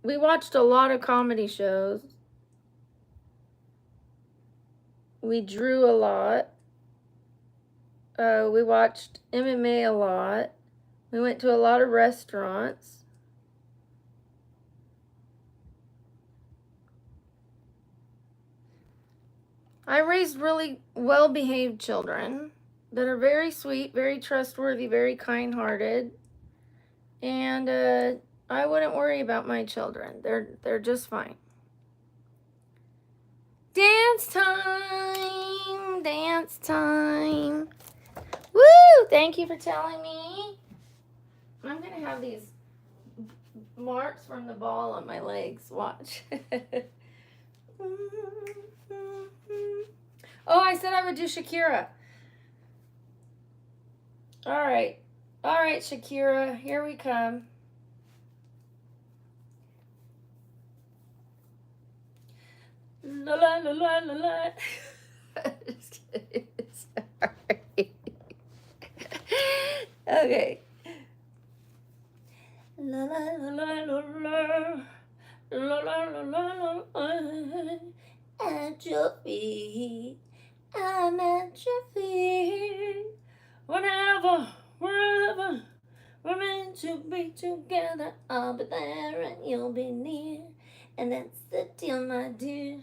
watched a lot of comedy shows. We drew a lot. We watched MMA a lot. We went to a lot of restaurants. I raised really well-behaved children that are very sweet, very trustworthy, very kind-hearted. And I wouldn't worry about my children. They're just fine. Dance time! Dance time! Woo! Thank you for telling me. I'm going to have these marks from the ball on my legs. Watch. Oh, I said I would do Shakira. All right. All right, Shakira. Here we come. La la la la la la. Just kidding. Sorry. Okay. La la la la la la. La la la la la. At your feet. I'm at your feet. Whenever, wherever we're meant to be together, I'll be there and you'll be near. And that's the deal, my dear.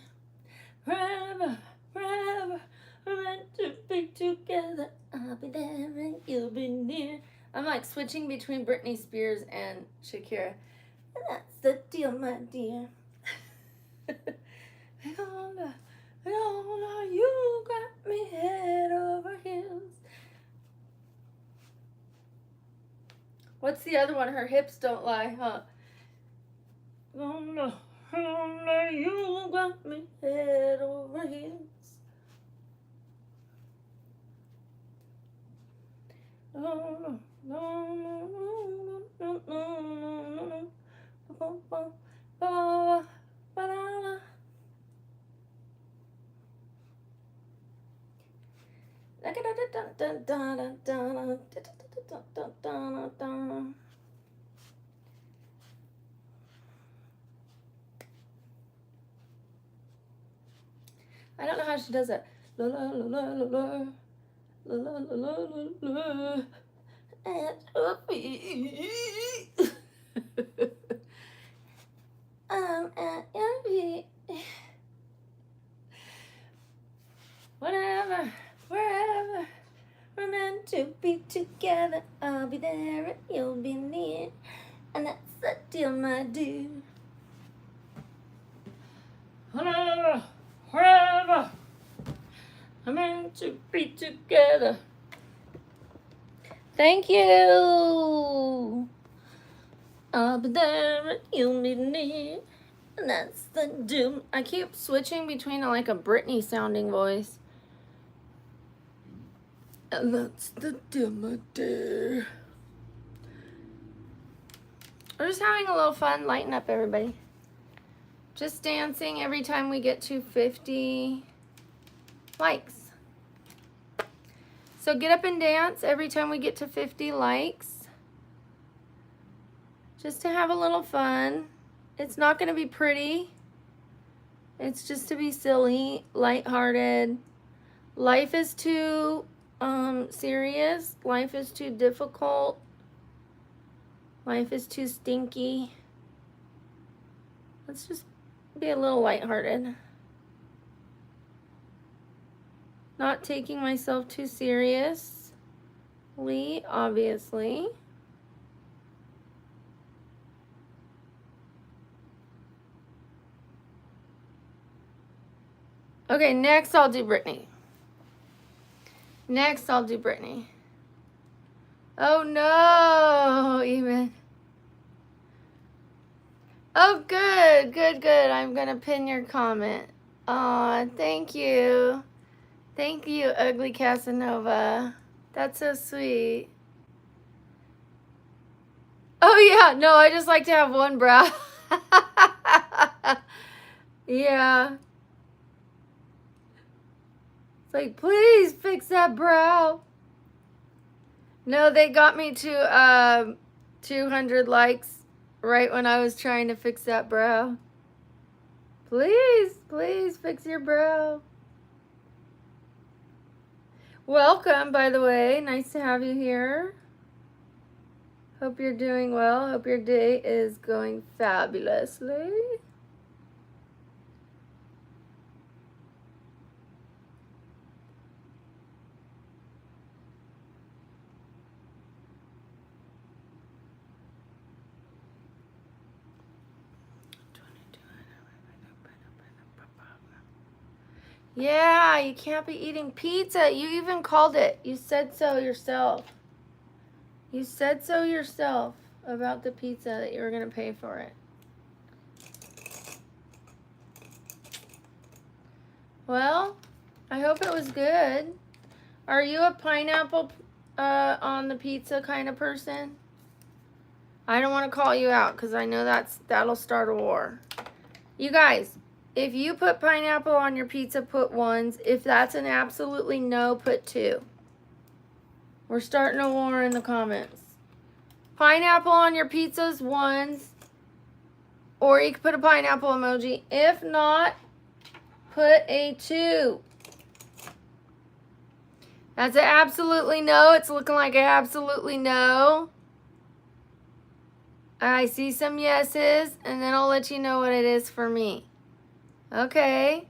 Wherever, wherever we're meant to be together, I'll be there and you'll be near. I'm like switching between Britney Spears and Shakira. And that's the deal, my dear. You got me head over heels. What's the other one? Her hips don't lie, huh? You got me head over heels. No, no, no, no, no, no, no. I don't know how she does it. La la la la la la la la la la. At your feet. I'm at your feet. Whatever, wherever we're meant to be together, I'll be there and you'll be near. And that's the deal, my dear. Whatever, wherever we're meant to be together. Thank you. I'll be there and you'll be near. And that's the deal. I keep switching between like a Britney sounding voice. And that's the deal, my dear. We're just having a little fun. Lighten up, everybody. Just dancing every time we get to 50 likes. So get up and dance every time we get to 50 likes. Just to have a little fun. It's not going to be pretty. It's just to be silly, lighthearted. Life is too serious. Life is too difficult. Life is too stinky. Let's just be a little lighthearted. Not taking myself too seriously, obviously. Okay, next I'll do Britney. Next I'll do Britney. Oh no, even. Oh, good, good, good. I'm going to pin your comment. Aw, thank you. Thank you, Ugly Casanova. That's so sweet. Oh, yeah. No, I just like to have one brow. Yeah. It's like, please fix that brow. No, they got me to 200 likes right when I was trying to fix that brow. Please, please fix your brow. Welcome, by the way. Nice to have you here. Hope you're doing well. Hope your day is going fabulously. Yeah, you can't be eating pizza. You even called it. You said so yourself. You said so yourself about the pizza that you were going to pay for it. Well, I hope it was good. Are you a pineapple on the pizza kind of person? I don't want to call you out because I know that'll start a war. You guys, if you put pineapple on your pizza, put 1s. If that's an absolutely no, put 2. We're starting a war in the comments. Pineapple on your pizzas, 1s. Or you can put a pineapple emoji. If not, put a 2. That's an absolutely no. It's looking like an absolutely no. I see some yeses, and then I'll let you know what it is for me. Okay.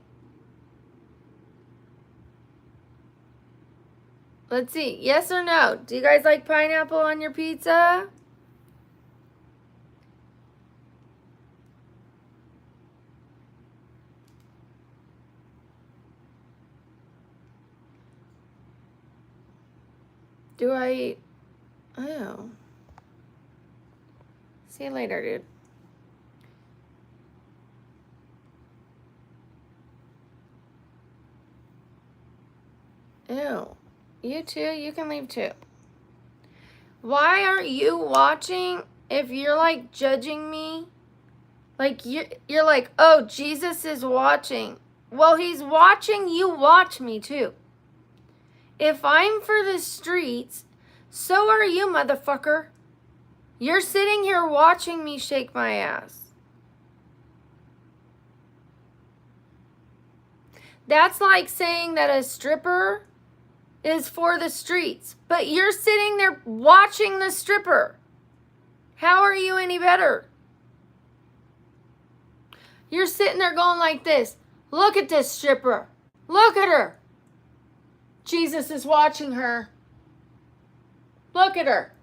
Let's see. Yes or no? Do you guys like pineapple on your pizza? Do I eat? Oh. See you later, dude. Ew. You too? You can leave too. Why aren't you watching if you're like judging me? Like you're like, oh, Jesus is watching. Well, he's watching you watch me too. If I'm for the streets, so are you, motherfucker. You're sitting here watching me shake my ass. That's like saying that a stripper is for the streets, but you're sitting there watching the stripper. How are you any better? You're sitting there going like this. Look at this stripper. Look at her. Jesus is watching her. Look at her.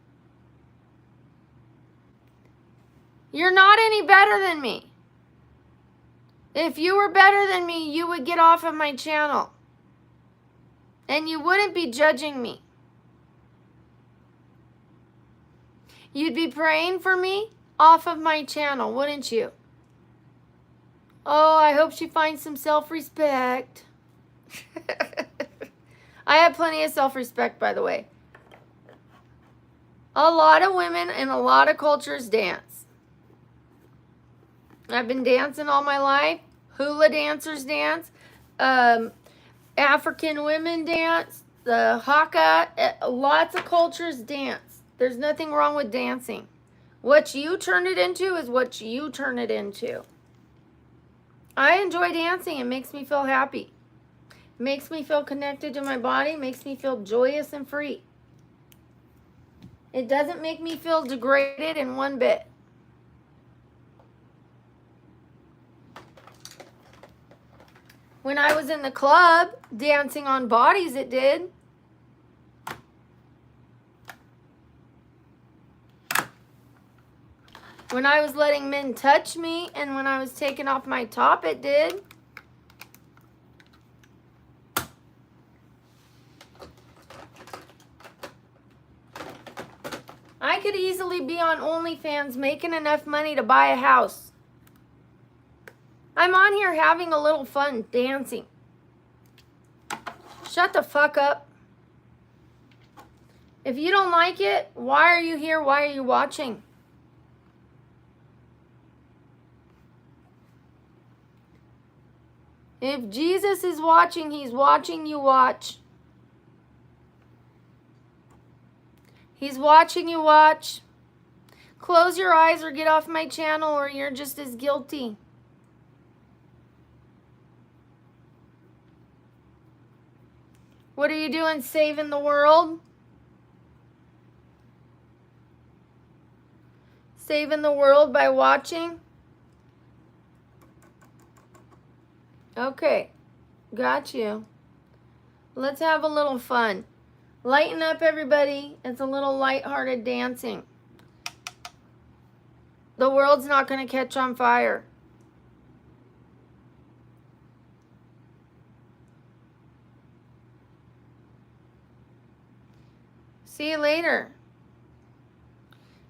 You're not any better than me. If you were better than me, you would get off of my channel. And you wouldn't be judging me. You'd be praying for me off of my channel, wouldn't you? Oh, I hope she finds some self-respect. I have plenty of self-respect, by the way. A lot of women in a lot of cultures dance. I've been dancing all my life. Hula dancers dance. African women dance. The Haka. Lots of cultures dance. There's nothing wrong with dancing. What you turn it into is what you turn it into. I enjoy dancing. It makes me feel happy. It makes me feel connected to my body. It makes me feel joyous and free. It doesn't make me feel degraded in one bit. When I was in the club dancing on bodies, it did. When I was letting men touch me and when I was taking off my top, it did. I could easily be on OnlyFans making enough money to buy a house. I'm on here having a little fun dancing. Shut the fuck up. If you don't like it, why are you here? Why are you watching? If Jesus is watching, he's watching you watch. He's watching you watch. Close your eyes or get off my channel or you're just as guilty. What are you doing, saving the world? Saving the world by watching? Okay, got you. Let's have a little fun. Lighten up, everybody. It's a little lighthearted dancing. The world's not going to catch on fire. See you later.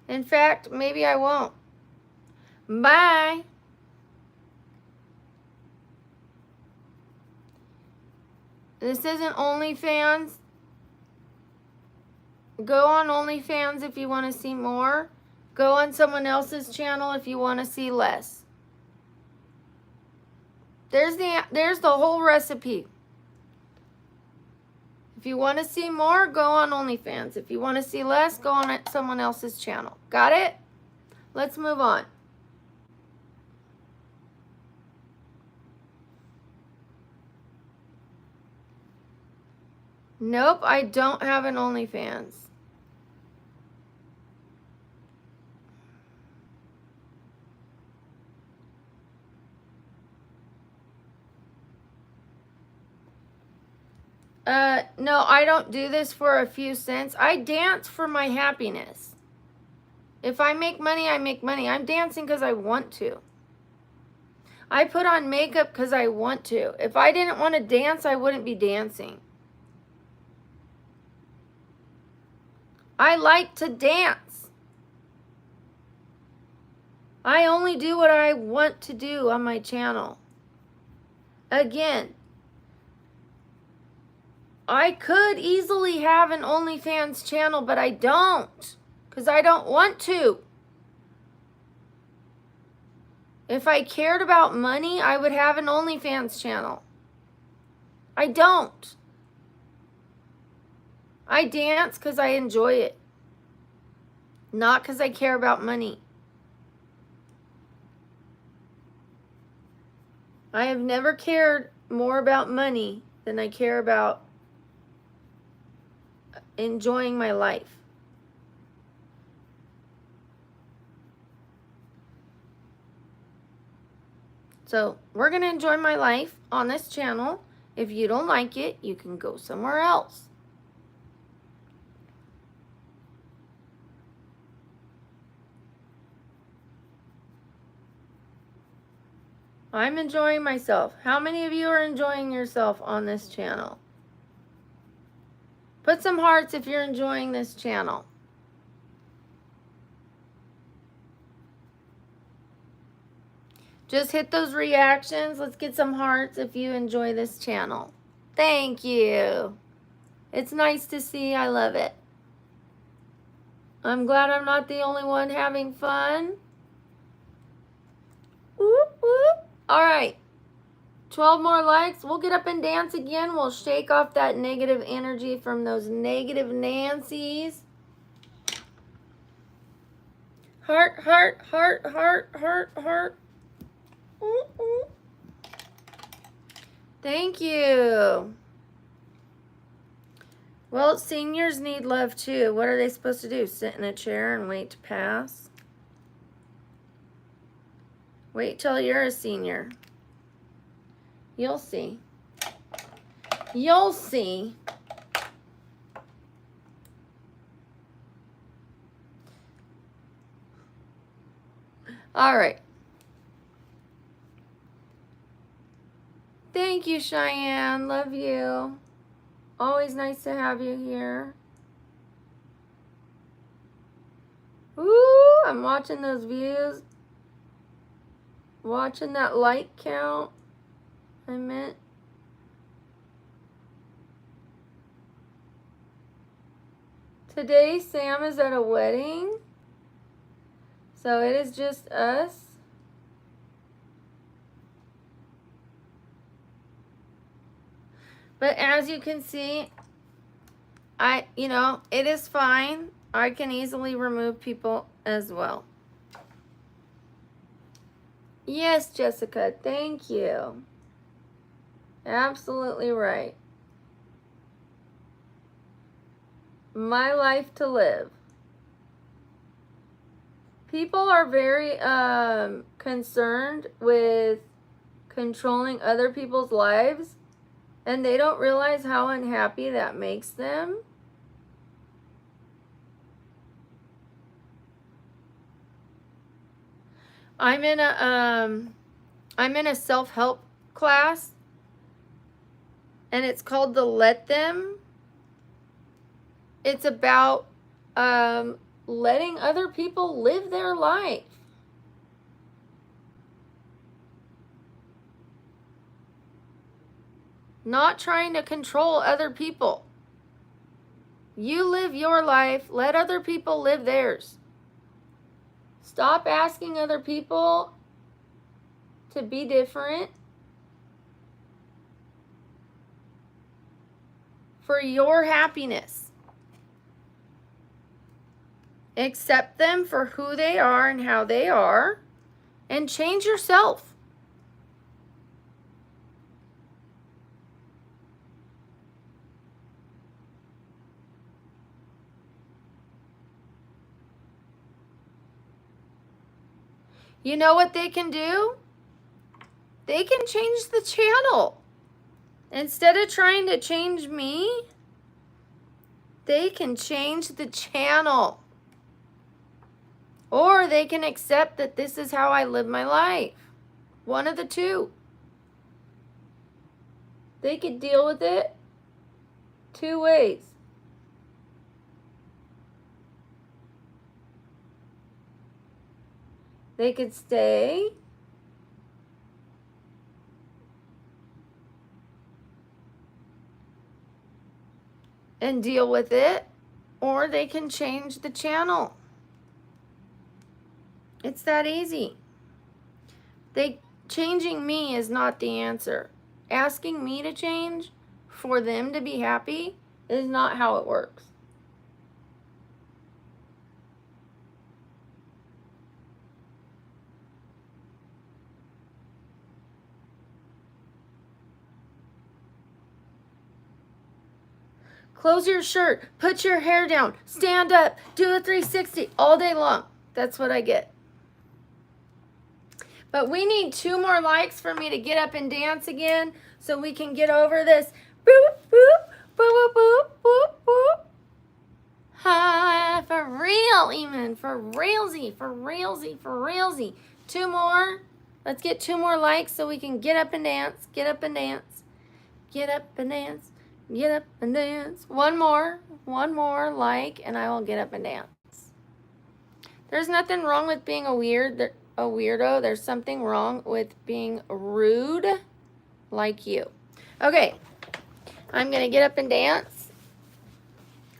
In fact, maybe I won't. Bye. This isn't OnlyFans. Go on OnlyFans if you want to see more. Go on someone else's channel if you want to see less. There's the whole recipe. If you want to see more, go on OnlyFans. If you want to see less, go on someone else's channel. Got it? Let's move on. Nope, I don't have an OnlyFans. No, I don't do this for a few cents. I dance for my happiness. If I make money, I make money. I'm dancing because I want to. I put on makeup because I want to. If I didn't want to dance, I wouldn't be dancing. I like to dance. I only do what I want to do on my channel. Again, I could easily have an OnlyFans channel, but I don't, because I don't want to. If I cared about money, I would have an OnlyFans channel. I don't. I dance because I enjoy it, not because I care about money. I have never cared more about money than I care about enjoying my life. So we're going to enjoy my life on this channel. If you don't like it, you can go somewhere else. I'm enjoying myself. How many of you are enjoying yourself on this channel? Put some hearts if you're enjoying this channel. Just hit those reactions. Let's get some hearts if you enjoy this channel. Thank you. It's nice to see. I love it. I'm glad I'm not the only one having fun. Whoop, whoop. All right. 12 more likes. We'll get up and dance again. We'll shake off that negative energy from those negative Nancys. Heart, heart, heart, heart, heart, heart. Thank you. Well, seniors need love too. What are they supposed to do? Sit in a chair and wait to pass? Wait till you're a senior. You'll see. You'll see. All right. Thank you, Cheyenne. Love you. Always nice to have you here. Ooh, I'm watching those views. Watching that like count. I meant. Today, Sam is at a wedding. So it is just us. But as you can see, it is fine. I can easily remove people as well. Yes, Jessica, thank you. Absolutely right. My life to live. People are very concerned with controlling other people's lives, and they don't realize how unhappy that makes them. I'm in a self-help class, and it's called the Let Them. It's about letting other people live their life. Not trying to control other people. You live your life, let other people live theirs. Stop asking other people to be different for your happiness. Accept them for who they are and how they are, and change yourself. You know what they can do? They can change the channel. Instead of trying to change me, they can change the channel. Or they can accept that this is how I live my life. One of the two. They could deal with it two ways. They could stay and deal with it, or they can change the channel. It's that easy. Changing me is not the answer. Asking me to change for them to be happy is not how it works. Close your shirt, put your hair down, stand up, do a 360 all day long. That's what I get. But we need 2 more likes for me to get up and dance again so we can get over this. Boop, boop, boop, boop, boop, boop. Hi, for real, even. For realsy, for realsy, for realsy. 2 more. Let's get 2 more likes so we can get up and dance. Get up and dance. Get up and dance. Get up and dance. One more like, and I will get up and dance. There's nothing wrong with being a weirdo. There's something wrong with being rude like you. Okay, I'm gonna get up and dance.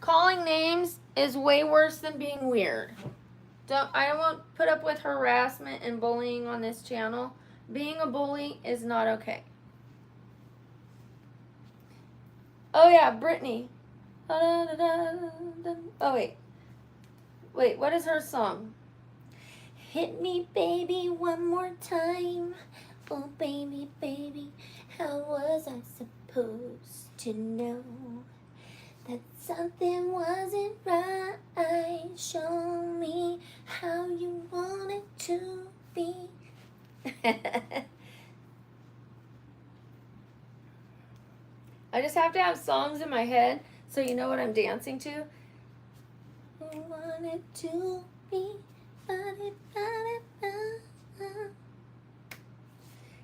Calling names is way worse than being weird. I won't put up with harassment and bullying on this channel. Being a bully is not okay. Oh yeah, Brittany. Oh wait, what is her song? Hit me, baby, one more time. Oh, baby, baby, how was I supposed to know that something wasn't right? Show me how you want it to be. I just have to have songs in my head so you know what I'm dancing to. I want it to be.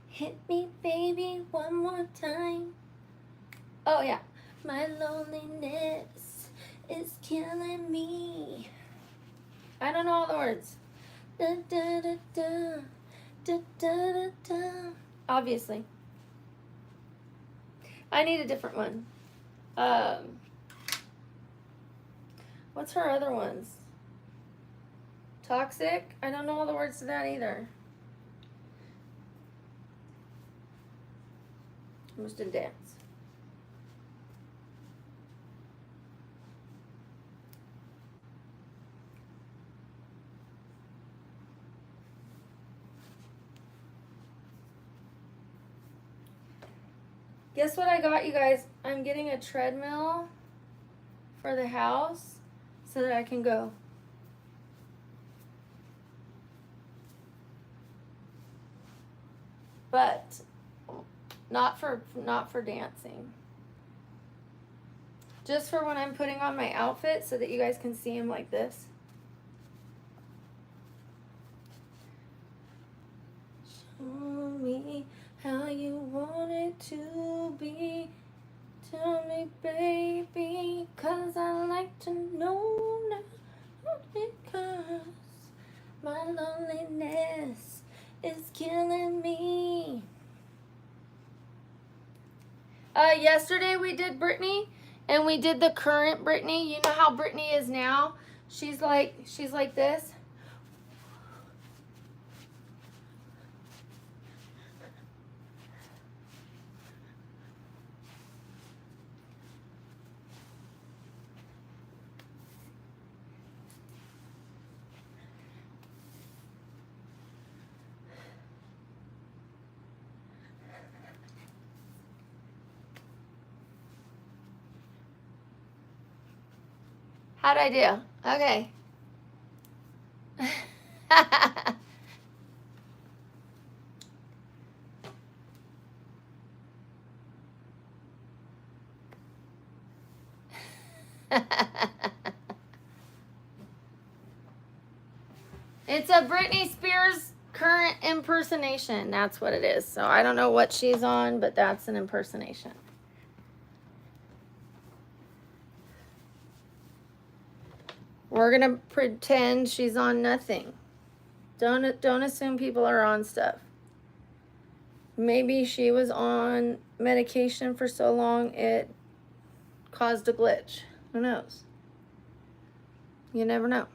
Hit me, baby, one more time. Oh, yeah. My loneliness is killing me. I don't know all the words. Da, da, da, da, da, da, da, da. Obviously. I need a different one. What's her other ones? Toxic? I don't know all the words to that either. I'm just gonna dance. Guess what I got, you guys? I'm getting a treadmill for the house so that I can go. but not for dancing. Just for when I'm putting on my outfit so that you guys can see him like this. Show me how you want it to be. Tell me, baby, 'cause I like to know now. Because my loneliness is killing me. Yesterday we did Brittany, and we did the current Brittany. You know how Brittany is now? She's like this. How'd I do? Okay. It's a Britney Spears current impersonation. That's what it is. So I don't know what she's on, but that's an impersonation. We're going to pretend she's on nothing. Don't assume people are on stuff. Maybe she was on medication for so long it caused a glitch. Who knows? You never know.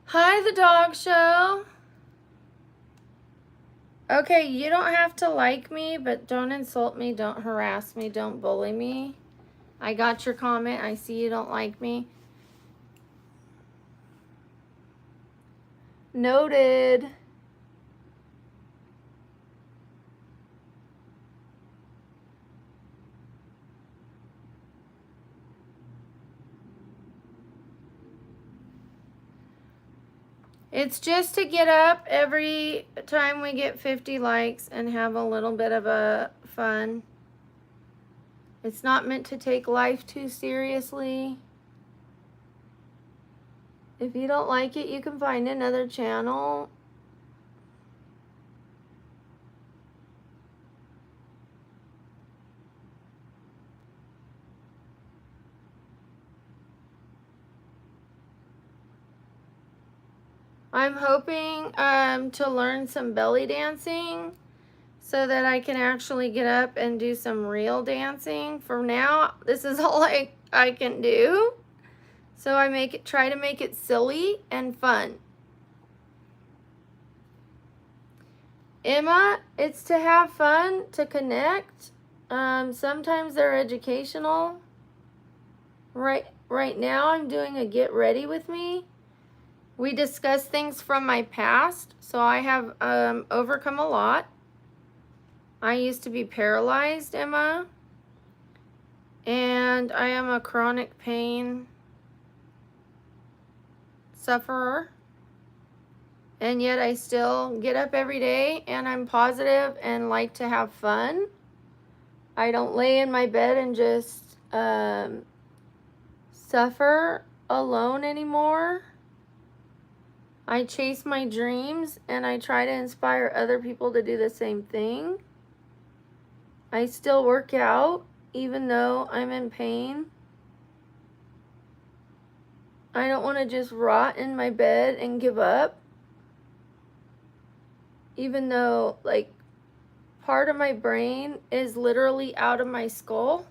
Hi, the dog show. Okay, you don't have to like me, but don't insult me, don't harass me, don't bully me. I got your comment. I see you don't like me. Noted. It's just to get up every time we get 50 likes and have a little bit of a fun. It's not meant to take life too seriously. If you don't like it, you can find another channel. I'm hoping to learn some belly dancing so that I can actually get up and do some real dancing. For now, this is all I can do. So I try to make it silly and fun. Emma, it's to have fun, to connect. Sometimes they're educational. Right now I'm doing a get ready with me. We discuss things from my past, so I have overcome a lot. I used to be paralyzed, Emma, and I am a chronic pain sufferer, and yet I still get up every day and I'm positive and like to have fun. I don't lay in my bed and just suffer alone anymore. I chase my dreams and I try to inspire other people to do the same thing. I still work out even though I'm in pain. I don't want to just rot in my bed and give up. Even though, like, part of my brain is literally out of my skull.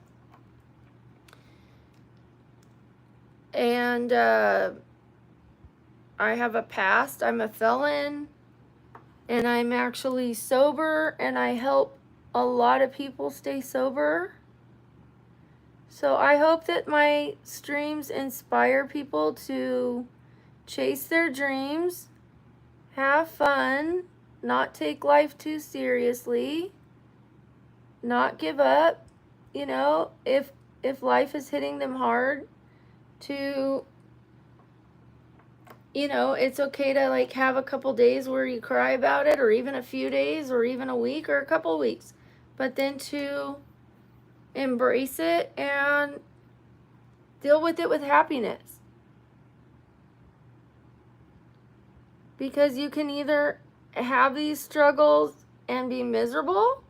And I have a past. I'm a felon. And I'm actually sober. And I help a lot of people stay sober. So I hope that my streams inspire people to chase their dreams, have fun, not take life too seriously, not give up. You know, if life is hitting them hard, to you know, it's okay to like have a couple days where you cry about it, or even a few days, or even a week, or a couple weeks, but then to embrace it and deal with it with happiness. Because you can either have these struggles and be miserable,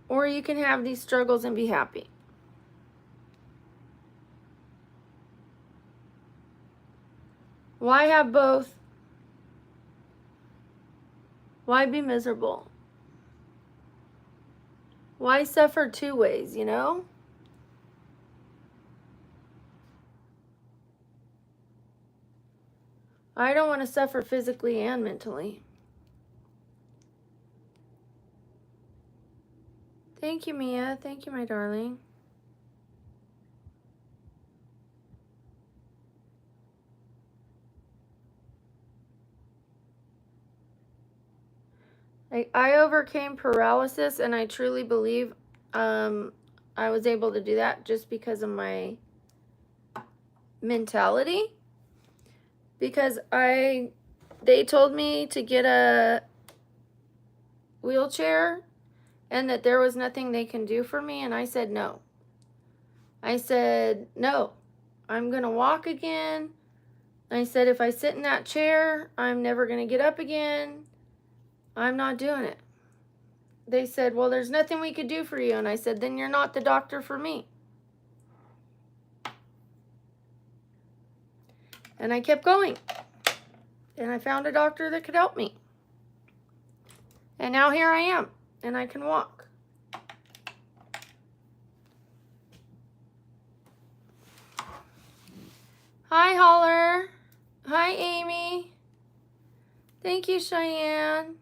or you can have these struggles and be happy. Why have both? Why be miserable? Why suffer two ways, you know? I don't want to suffer physically and mentally. Thank you, Mia. Thank you, my darling. I overcame paralysis, and I truly believe I was able to do that just because of my mentality. Because they told me to get a wheelchair and that there was nothing they can do for me, and I said no. I said, no, I'm going to walk again. I said, if I sit in that chair, I'm never going to get up again. I'm not doing it. They said, well, there's nothing we could do for you. And I said, then you're not the doctor for me. And I kept going. And I found a doctor that could help me. And now here I am. And I can walk. Hi, Holler. Hi, Amy. Thank you, Cheyenne.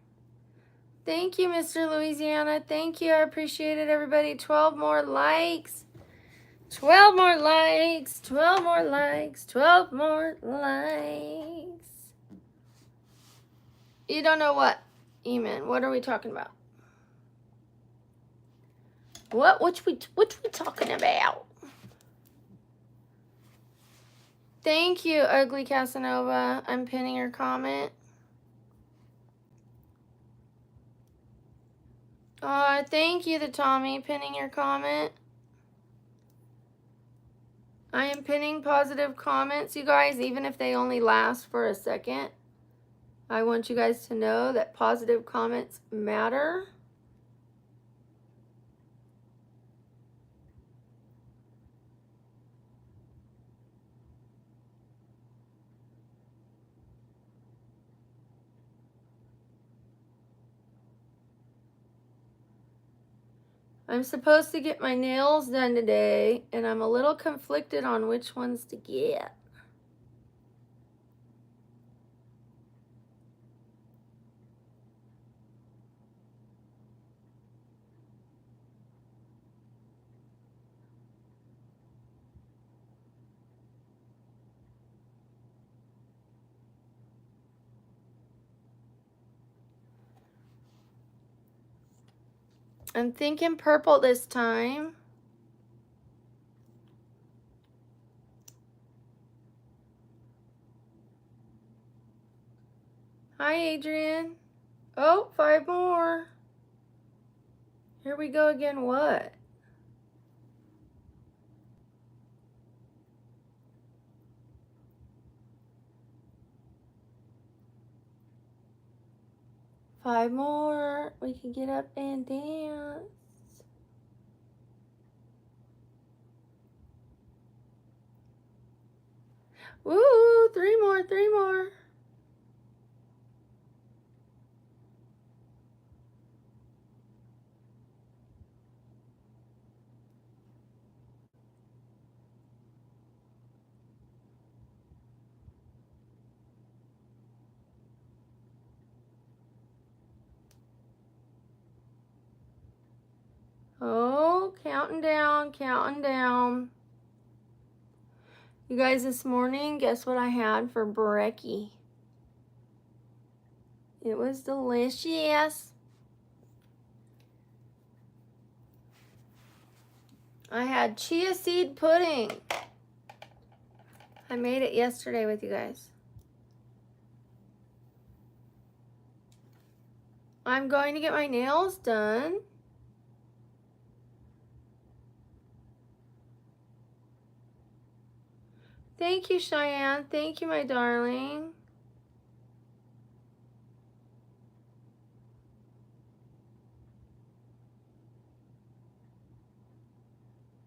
Thank you, Mr. Louisiana. Thank you. I appreciate it, everybody. 12 more likes. 12 more likes. 12 more likes. 12 more likes. You don't know what, Eamon? What are we talking about? What we talking about? Thank you, Ugly Casanova. I'm pinning your comment. Thank you, the Tommy, pinning your comment. I am pinning positive comments, you guys, even if they only last for a second. I want you guys to know that positive comments matter. I'm supposed to get my nails done today, and I'm a little conflicted on which ones to get. I'm thinking purple this time. Hi, Adrian. Oh, 5 more. Here we go again. What? Five more. We can get up and dance. Woo! 3 more. 3 more. Oh, counting down, counting down. You guys, this morning, guess what I had for brekkie? It was delicious. I had chia seed pudding. I made it yesterday with you guys. I'm going to get my nails done. Thank you, Cheyenne. Thank you, my darling.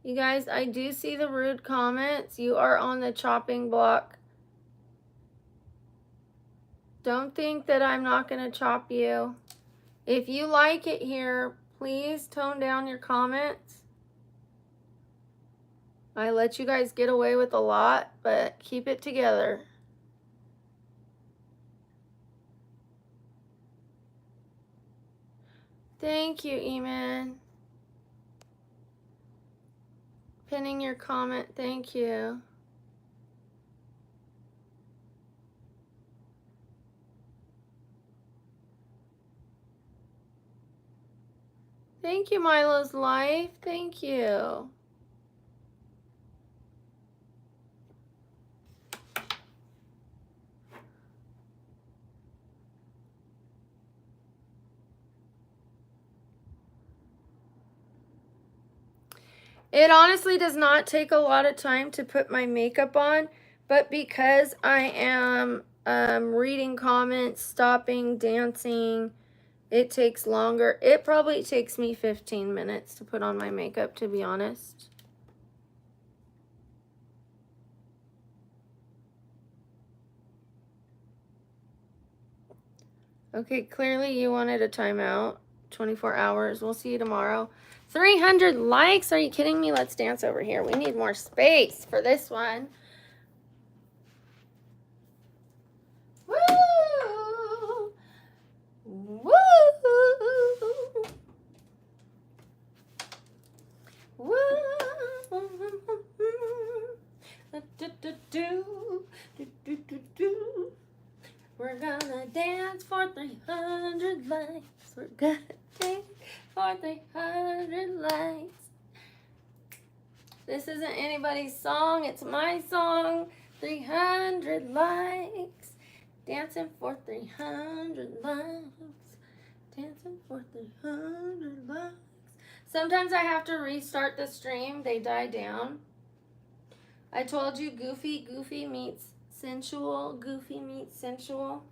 You guys, I do see the rude comments. You are on the chopping block. Don't think that I'm not going to chop you. If you like it here, please tone down your comments. I let you guys get away with a lot, but keep it together. Thank you, Eman. Pinning your comment, thank you. Thank you, Milo's Life. Thank you. It honestly does not take a lot of time to put my makeup on, but because I am reading comments, stopping, dancing, it takes longer. It probably takes me 15 minutes to put on my makeup, to be honest. Okay, clearly you wanted a timeout. 24 hours. We'll see you tomorrow. 300 likes? Are you kidding me? Let's dance over here. We need more space for this one. Woo! Woo! Woo! We're gonna dance for 300 likes. We're gonna dance for 300 likes. This isn't anybody's song, it's my song. 300 likes. Dancing for 300 likes. Dancing for 300 likes. Sometimes I have to restart the stream. They die down. I told you goofy meets sensual. Goofy meets sensual.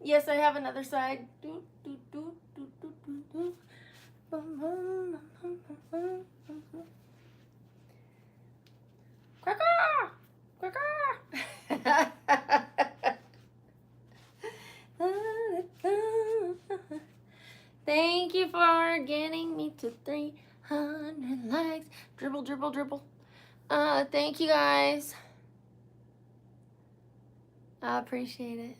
Yes, I have another side. Quacker! Quacker! Thank you for getting me to 300 likes. Dribble, dribble, dribble. Thank you guys. I appreciate it.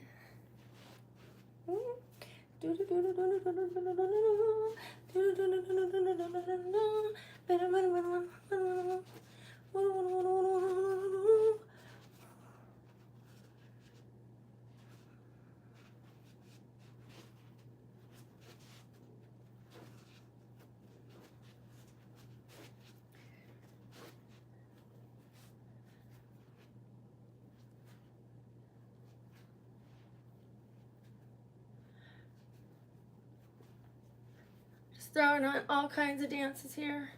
Just throwing on all kinds of dances here.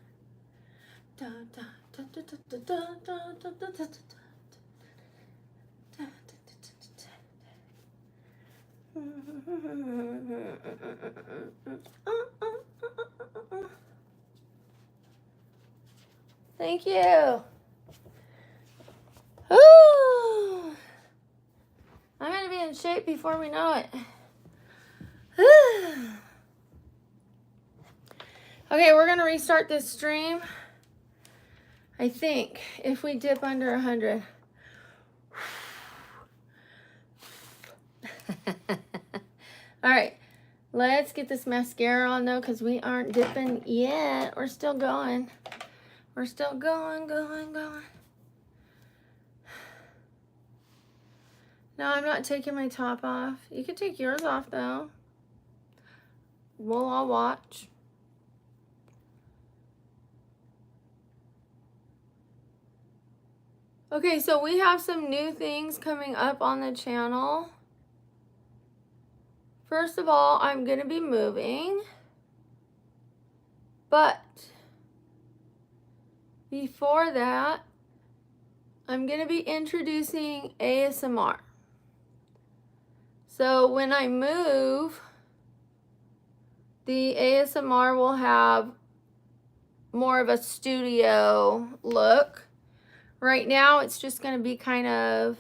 Thank you. Ooh. I'm going to be in shape before we know it. Okay, we're going to restart this stream. I think if we dip under 100. All right, let's get this mascara on though, because we aren't dipping yet. We're still going. We're still going. No, I'm not taking my top off. You can take yours off, though. We'll all watch. Okay, so we have some new things coming up on the channel. First of all, I'm going to be moving. But before that, I'm going to be introducing ASMR. So when I move, the ASMR will have more of a studio look. Right now, it's just going to be kind of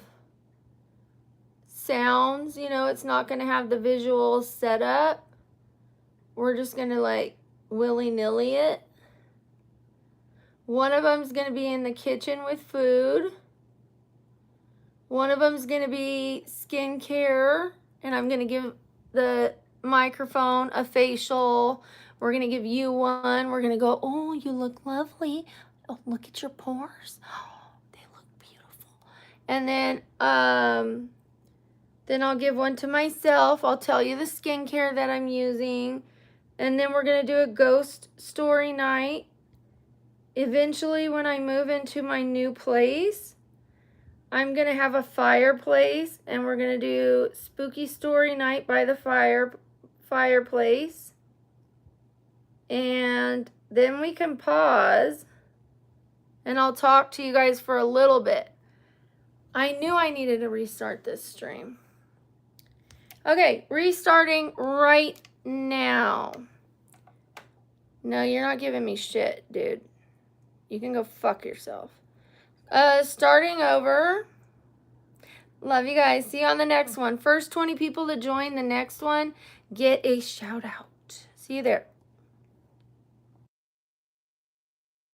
sounds, you know, it's not going to have the visual setup. We're just going to like willy-nilly it. One of them's going to be in the kitchen with food. One of them's going to be skincare, and I'm going to give the microphone a facial. We're going to give you one. We're going to go, oh, you look lovely. Oh, look at your pores. Oh, they look beautiful. And then I'll give one to myself. I'll tell you the skincare that I'm using. And then we're going to do a ghost story night. Eventually, when I move into my new place, I'm going to have a fireplace, and we're going to do spooky story night by the fireplace. And then we can pause, and I'll talk to you guys for a little bit. I knew I needed to restart this stream. Okay, restarting right now. No, you're not giving me shit, dude. You can go fuck yourself. Starting over. Love you guys. See you on the next one. First 20 people to join the next one get a shout out. See you there.